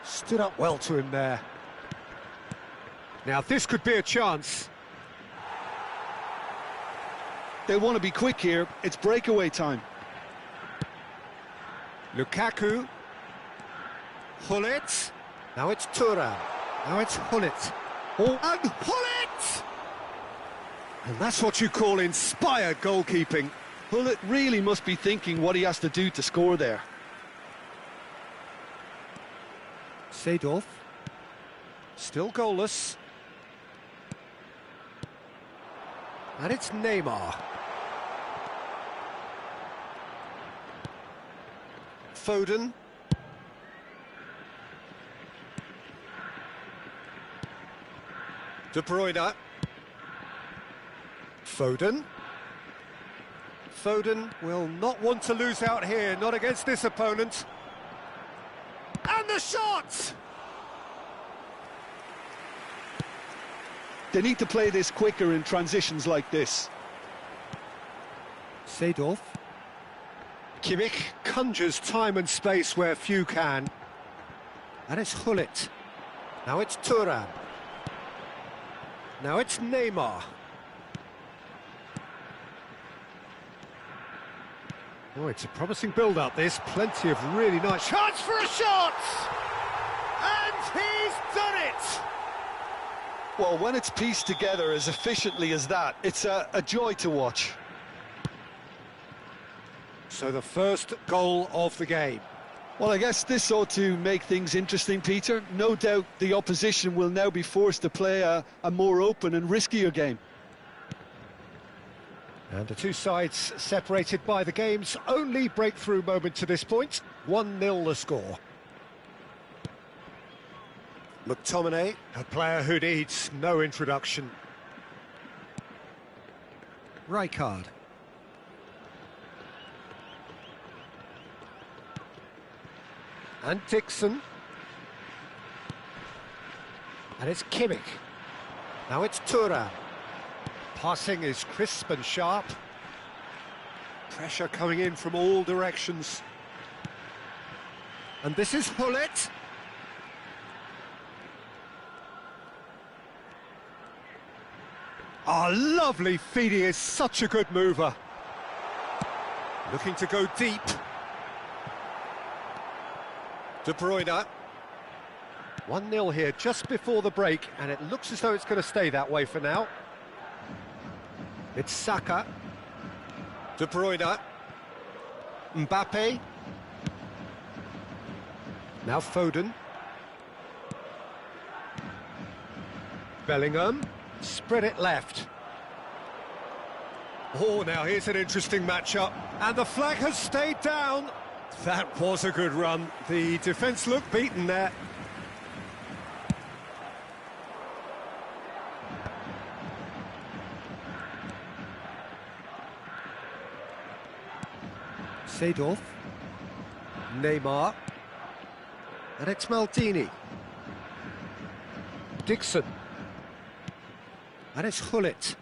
Stood up well to him there. Now this could be a chance. They want to be quick here. It's breakaway time. Lukaku. Hullet. Now it's Thuram. Now it's Hullet. Oh, and Hullet! And that's what you call inspired goalkeeping. Hullet really must be thinking what he has to do to score there. Seedorf. Still goalless. And it's Neymar. Foden. De Bruyne. Foden. Foden will not want to lose out here, not against this opponent. And the shot! They need to play this quicker in transitions like this. Seedorf. Kimmich conjures time and space where few can. And it's Hullet. Now it's Thuram. Now it's Neymar. Oh, it's a promising build-up, this. Plenty of really nice... Chance for a shot! And he's done it! Well, when it's pieced together as efficiently as that, it's a joy to watch. So the first goal of the game. Well, I guess this ought to make things interesting, Peter. No doubt the opposition will now be forced to play a more open and riskier game. And the two sides separated by the game's only breakthrough moment to this point. 1-0 the score. McTominay, a player who needs no introduction. Rijkaard. And Dixon. And it's Kimmich. Now it's Thuram. Passing is crisp and sharp. Pressure coming in from all directions. And this is Hullet. Lovely feed. He is such a good mover. Looking to go deep. De Bruyne. 1-0 here just before the break, and it looks as though it's going to stay that way for now. It's Saka. De Bruyne. Mbappe. Now Foden. Bellingham. Spread it left. Oh, now here's an interesting matchup. And the flag has stayed down. That was a good run. The defence looked beaten there. Seedorf. Neymar. And it's Maldini. Dixon. And it's Hullet.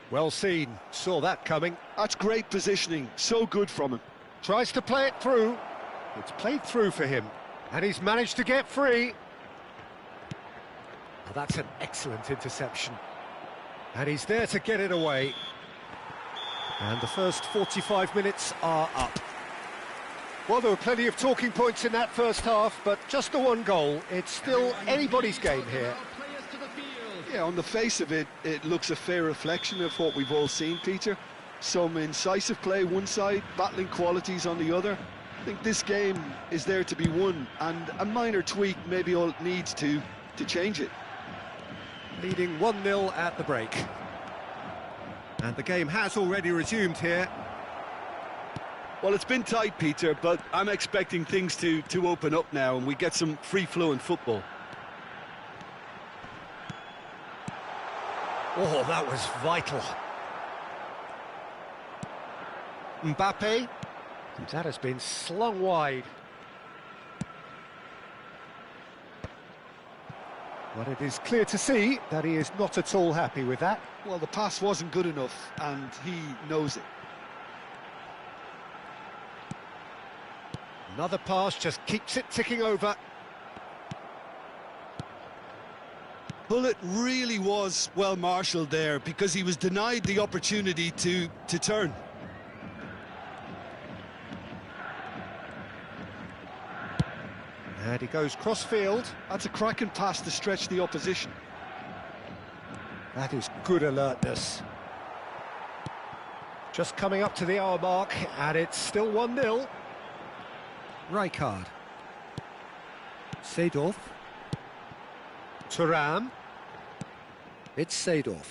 Well seen, saw that coming. That's great positioning, so good from him. Tries to play it through. It's played through for him. And he's managed to get free. Oh, that's an excellent interception. And he's there to get it away. And the first 45 minutes are up. Well, there were plenty of talking points in that first half, but just the one goal. It's still anybody's game here. Yeah, on the face of it, it looks a fair reflection of what we've all seen, Peter. Some incisive play one side, battling qualities on the other. I think this game is there to be won, and a minor tweak maybe all it needs to change it. Leading 1-0 at the break. And the game has already resumed here. Well, it's been tight, Peter, but I'm expecting things to open up now and we get some free-flowing football. Oh, that was vital. Mbappe. That has been slung wide. But it is clear to see that he is not at all happy with that. Well, the pass wasn't good enough, and he knows it. Another pass just keeps it ticking over. Bullet really was well marshalled there because he was denied the opportunity to turn. And he goes cross-field. That's a cracking pass to stretch the opposition. That is good alertness. Just coming up to the hour mark, and it's still 1-0. Rijkaard. Seedorf. Thuram. It's Seedorf.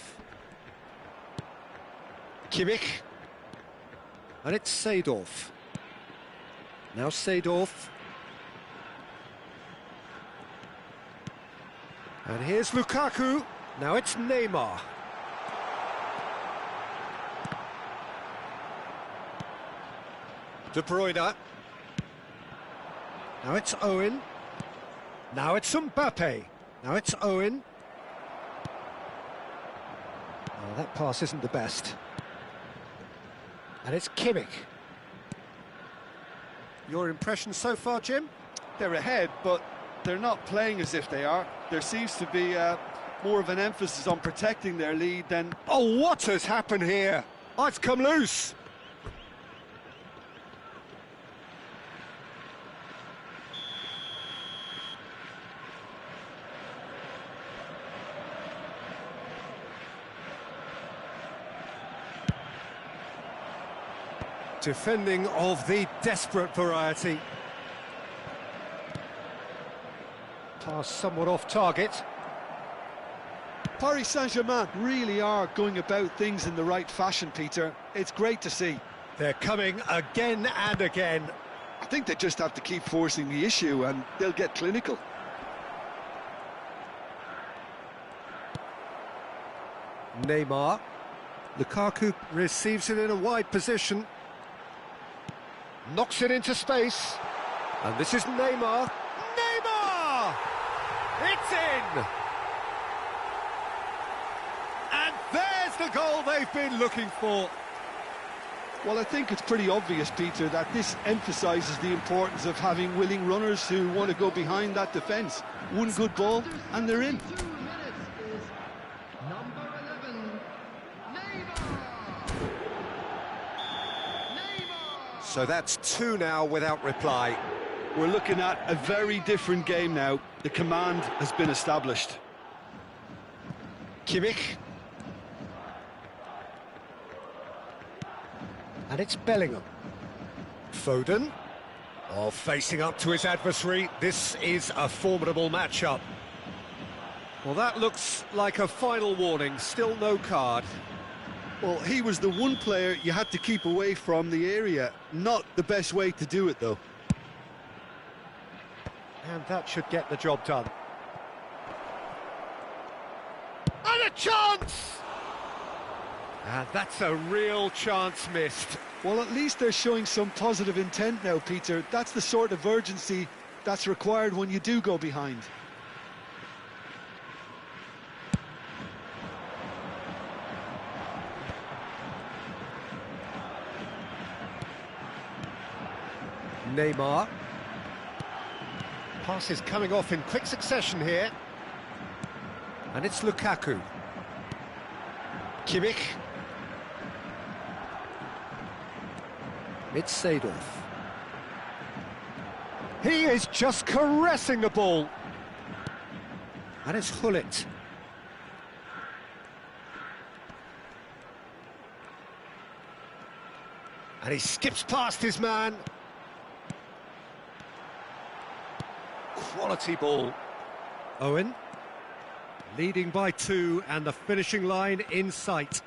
Kimmich. And it's Seedorf. Now Seedorf. And here's Lukaku. Now it's Neymar. De Bruyne. Now it's Owen. Now it's Mbappe. Now it's Owen. Oh, that pass isn't the best. And it's Kimmich. Your impression so far, Jim? They're ahead, but they're not playing as if they are. There seems to be more of an emphasis on protecting their lead than... Oh, what has happened here? Oh, it's come loose. Defending of the desperate variety. Pass somewhat off target. Paris Saint-Germain really are going about things in the right fashion, Peter. It's great to see. They're coming again and again. I think they just have to keep forcing the issue and they'll get clinical. Neymar. Lukaku receives it in a wide position. Knocks it into space. And this is Neymar. Neymar! It's in! And there's the goal they've been looking for. Well, I think it's pretty obvious, Peter, that this emphasises the importance of having willing runners who want to go behind that defence. One good ball, and they're in. So that's two now without reply. We're looking at a very different game now. The command has been established. Kimmich. And it's Bellingham. Foden. Oh, facing up to his adversary. This is a formidable matchup. Well, that looks like a final warning. Still no card. Well, he was the one player you had to keep away from the area. Not the best way to do it, though. And that should get the job done. And a chance! And that's a real chance missed. Well, at least they're showing some positive intent now, Peter. That's the sort of urgency that's required when you do go behind. Neymar. Pass is coming off in quick succession here. And it's Lukaku. Kimmich. It's Seedorf. He is just caressing the ball. And it's Hullet. And he skips past his man. Quality ball. Owen. Leading by 2 and the finishing line in sight.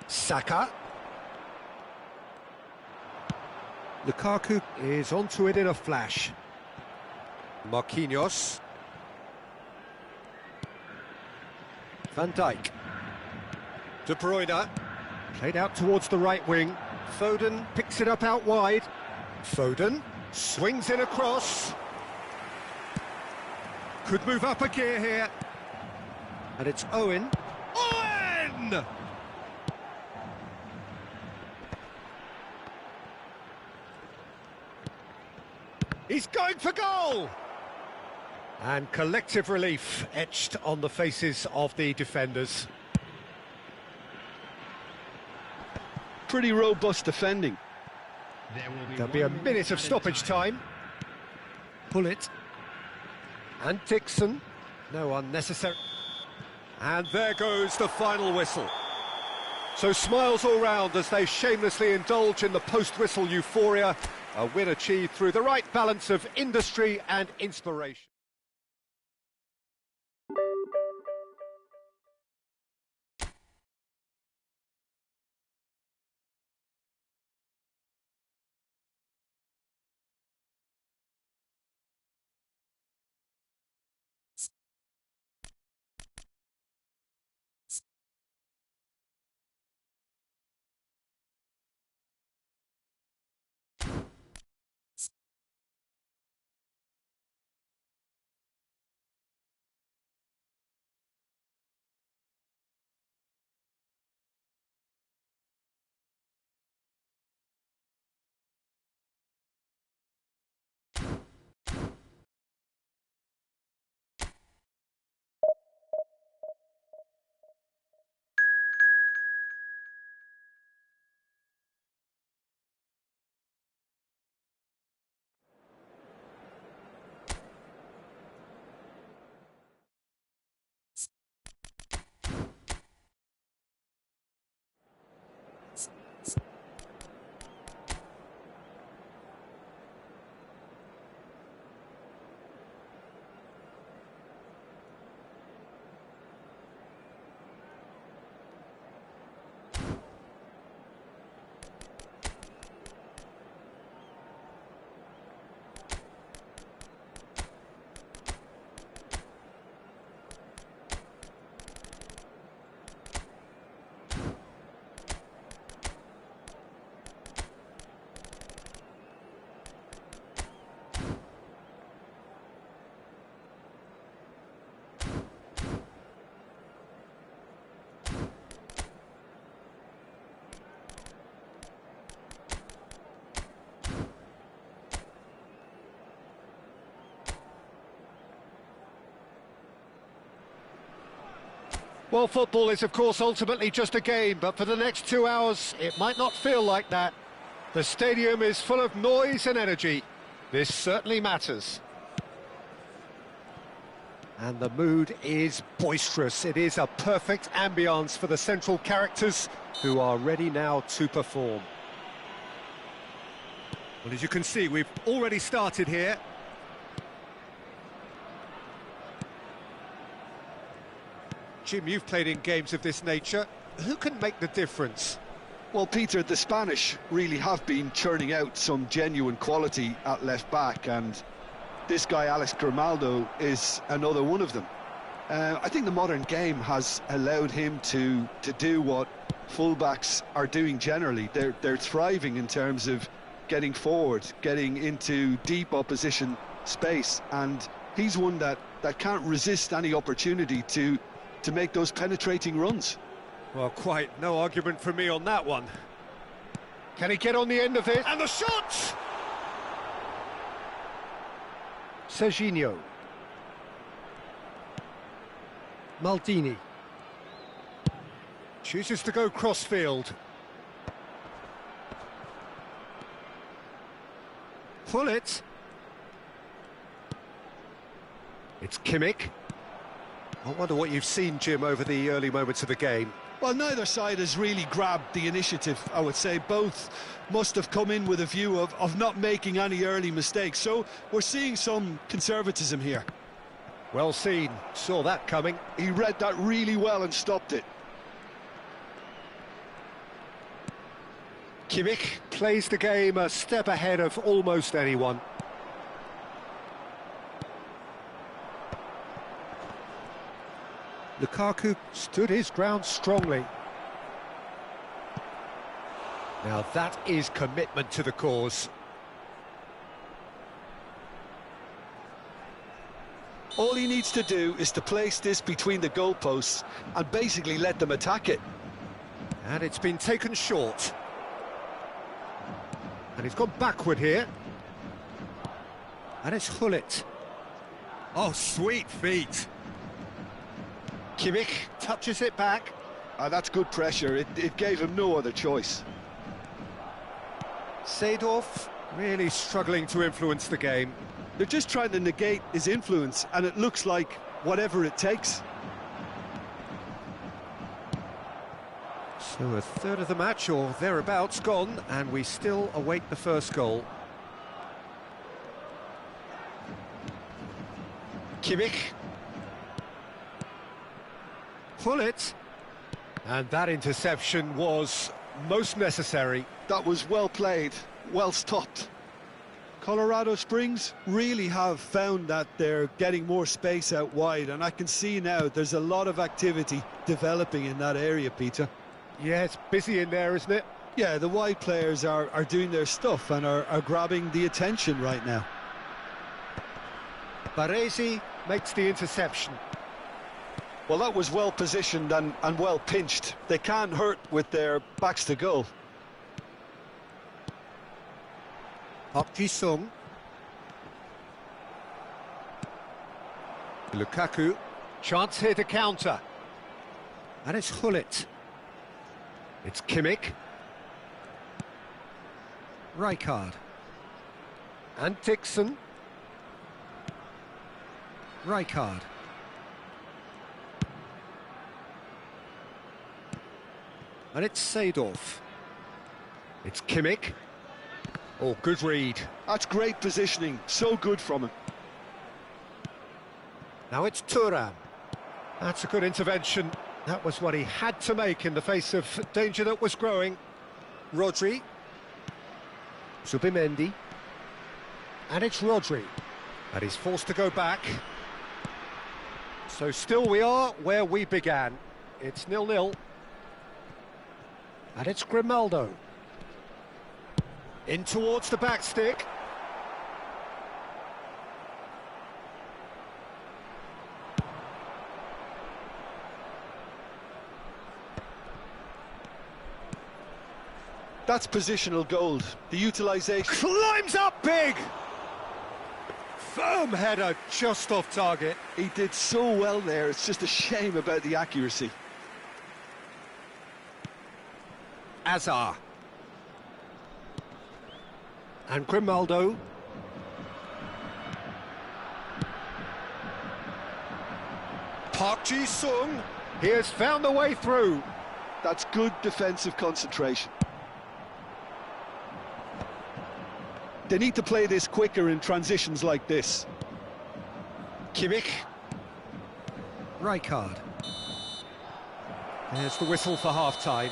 Saka. Lukaku is onto it in a flash. Marquinhos. Van Dijk. De Bruyne. Played out towards the right wing. Foden picks it up out wide. Foden swings in across. Could move up a gear here. And it's Owen. Owen! He's going for goal! And collective relief etched on the faces of the defenders. Pretty robust defending. There'll be a minute of stoppage time. Pull it. And Dixon. No unnecessary. And there goes the final whistle. So smiles all round as they shamelessly indulge in the post-whistle euphoria. A win achieved through the right balance of industry and inspiration. Well, football is, of course, ultimately just a game, but for the next 2 hours, it might not feel like that. The stadium is full of noise and energy. This certainly matters. And the mood is boisterous. It is a perfect ambience for the central characters who are ready now to perform. Well, as you can see, we've already started here. Jim, you've played in games of this nature. Who can make the difference? Well, Peter, the Spanish really have been churning out some genuine quality at left-back, and this guy, Alex Grimaldo, is another one of them. I think the modern game has allowed him to do what fullbacks are doing generally. They're thriving in terms of getting forward, getting into deep opposition space, and he's one that can't resist any opportunity to make those penetrating runs. Well, quite no argument from me on that one. Can he get on the end of it? And the shot! Serginho. Maldini. Chooses to go crossfield. Pull it. It's Kimmich. I wonder what you've seen, Jim, over the early moments of the game. Well, neither side has really grabbed the initiative, I would say. Both must have come in with a view of not making any early mistakes. So we're seeing some conservatism here. Well seen. Saw that coming. He read that really well and stopped it. Kimmich plays the game a step ahead of almost anyone. Lukaku stood his ground strongly. Now that is commitment to the cause. All he needs to do is to place this between the goalposts and basically let them attack it. And it's been taken short. And he's gone backward here. And it's Hullet. Oh, sweet feet. Kimmich touches it back. That's good pressure. It gave him no other choice. Seedorf really struggling to influence the game. They're just trying to negate his influence, and it looks like whatever it takes. So a third of the match, or thereabouts, gone, and we still await the first goal. Kimmich. Pull it. And that interception was most necessary. That was well played, well stopped. Colorado Springs really have found that they're getting more space out wide, and I can see now there's a lot of activity developing in that area, Peter. Yeah, it's busy in there, isn't it? Yeah, the wide players are doing their stuff and are grabbing the attention right now. Baresi makes the interception. Well, that was well positioned and well pinched. They can't hurt with their backs to goal. Park Ji-sung. Lukaku. Chance here to counter. And it's Hullet. It's Kimmich. Rijkaard. And Dixon. Rijkaard. And it's Seedorf. It's Kimmich. Oh, good read. That's great positioning. So good from him. Now it's Thuram. That's a good intervention. That was what he had to make in the face of danger that was growing. Rodri. Zubimendi. And it's Rodri. And he's forced to go back. So still we are where we began. It's 0-0. And it's Grimaldo. In towards the back stick. That's positional gold. The utilisation... Climbs up big! Firm header just off target. He did so well there, it's just a shame about the accuracy. Azar. And Grimaldo. Park Ji-sung. He has found the way through. That's good defensive concentration. They need to play this quicker in transitions like this. Kimmich. Rijkaard. There's the whistle for half-time.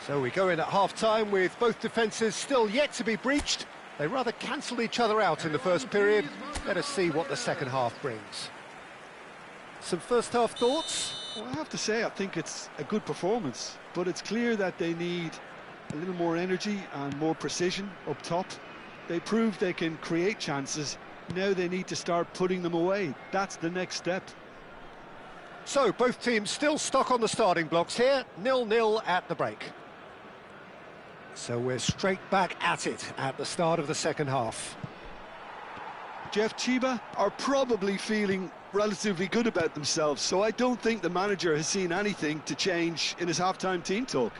So we go in at half-time with both defences still yet to be breached. They rather cancelled each other out in the first period. Let us see what the second half brings. some first-half thoughts? Well, I have to say, I think it's a good performance, but it's clear that they need a little more energy and more precision up top. They proved they can create chances. Now they need to start putting them away. That's the next step. So, both teams still stuck on the starting blocks here, 0-0 at the break. So we're straight back at it at the start of the second half. Jeff Chiba are probably feeling relatively good about themselves, so I don't think the manager has seen anything to change in his half-time team talk.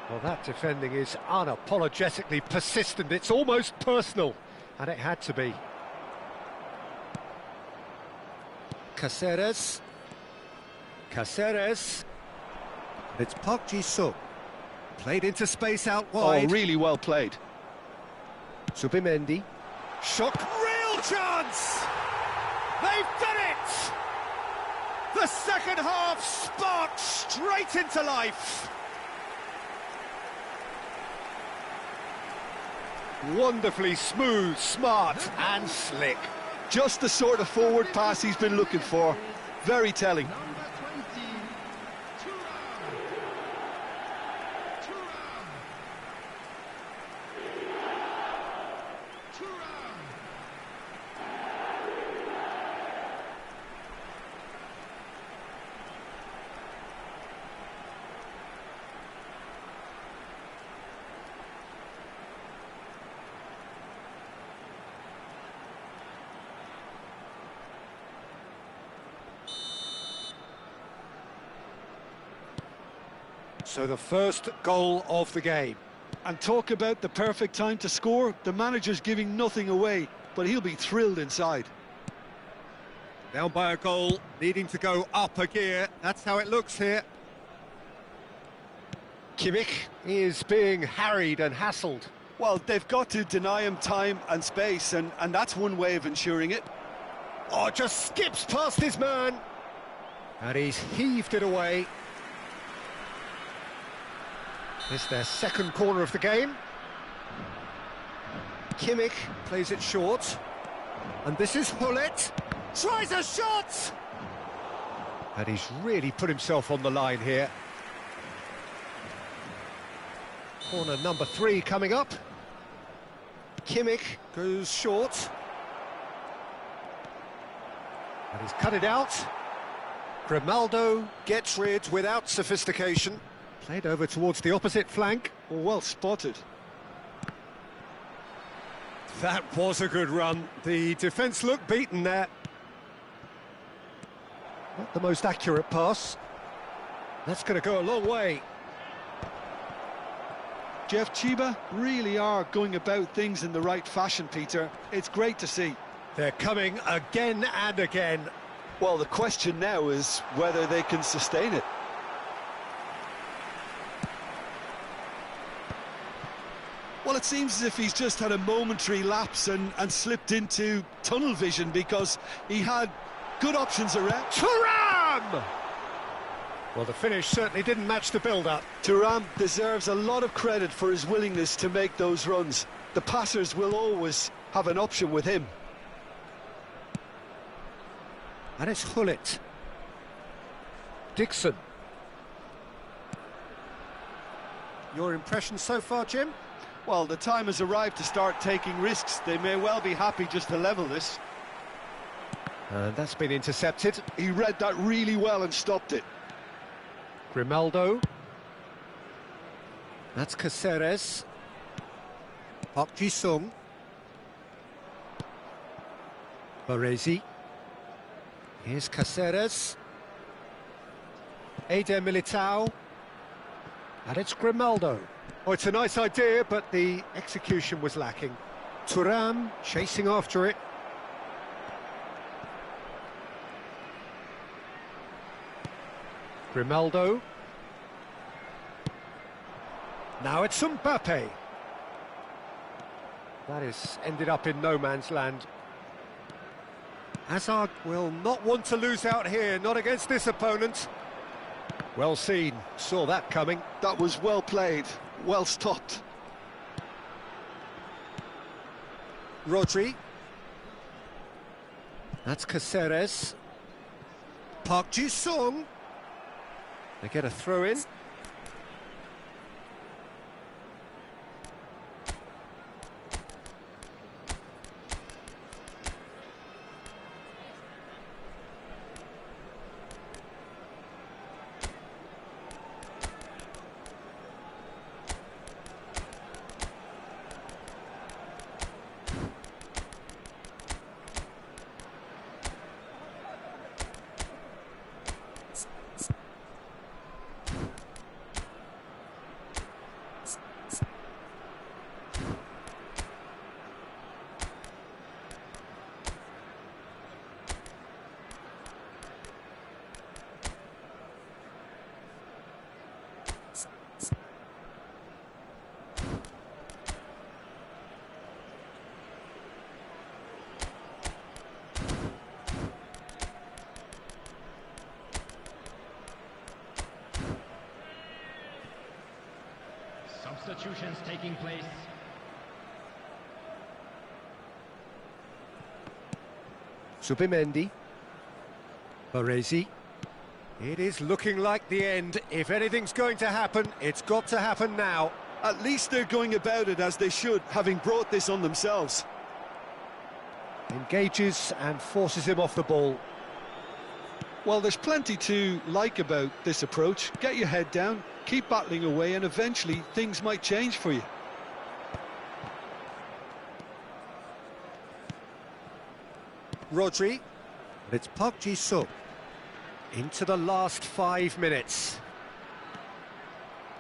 Well, that defending is unapologetically persistent. It's almost personal, and it had to be. Caceres. It's Park Ji-sung. Played into space out wide. Oh, really well played. Subimendi. Shot. Real chance! They've done it! The second half sparked straight into life. Wonderfully smooth, smart and slick. Just the sort of forward pass he's been looking for. Very telling. Number 20, So the first goal of the game. And talk about the perfect time to score. The manager's giving nothing away, but he'll be thrilled inside. Down by a goal, needing to go up a gear. That's how it looks here. Kimmich is being harried and hassled. Well, they've got to deny him time and space, and that's one way of ensuring it. Oh, just skips past his man. And he's heaved it away. It's their second corner of the game. Kimmich plays it short. And this is Hullet. Tries a shot! And he's really put himself on the line here. Corner number 3 coming up. Kimmich goes short. And he's cut it out. Grimaldo gets rid without sophistication. Played over towards the opposite flank. Well spotted. That was a good run. The defence looked beaten there. Not the most accurate pass. That's going to go a long way. Jeff Chiba really are going about things in the right fashion, Peter. It's great to see. They're coming again and again. Well, the question now is whether they can sustain it. Well, it seems as if he's just had a momentary lapse and slipped into tunnel vision, because he had good options around. Thuram! Well, the finish certainly didn't match the build-up. Thuram deserves a lot of credit for his willingness to make those runs. The passers will always have an option with him. And it's Hullet. Dixon. Your impression so far, Jim? Well, the time has arrived to start taking risks. They may well be happy just to level this. And that's been intercepted. He read that really well and stopped it. Grimaldo. That's Caceres. Park Ji-sung. Baresi. Here's Caceres. Eder Militao. And it's Grimaldo. Oh, it's a nice idea, but the execution was lacking. Thuram chasing after it. Grimaldo. Now it's Mbappe. That has ended up in no man's land. Hazard will not want to lose out here, not against this opponent. Well seen, saw that coming. That was well played, well stopped. Rodri. That's Caceres. Park Ji-sung. They get a throw in. Substitutions taking place. Subimendi. Baresi. It is looking like the end. If anything's going to happen, it's got to happen now. At least they're going about it as they should, having brought this on themselves. Engages and forces him off the ball. Well, there's plenty to like about this approach. Get your head down, keep battling away, and eventually things might change for you. Rodri. It's Park Ji-sung. Into the last 5 minutes.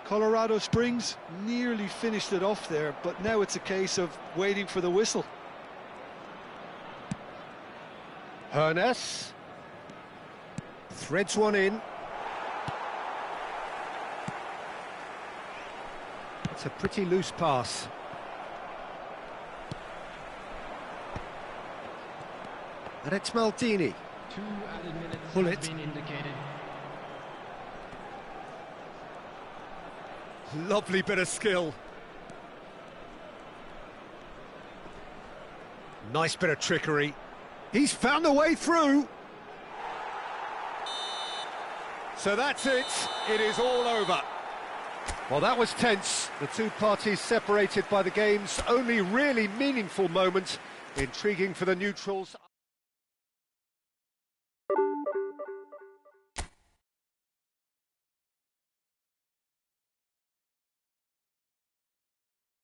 Colorado Springs nearly finished it off there, but now it's a case of waiting for the whistle. Hernes. Threads one in. It's a pretty loose pass. And it's Maldini. 2 added minutes Pull has it. been indicated. Lovely bit of skill. Nice bit of trickery. He's found the way through. So that's it. It is all over. Well, that was tense. The two parties separated by the game's only really meaningful moment. Intriguing for the neutrals.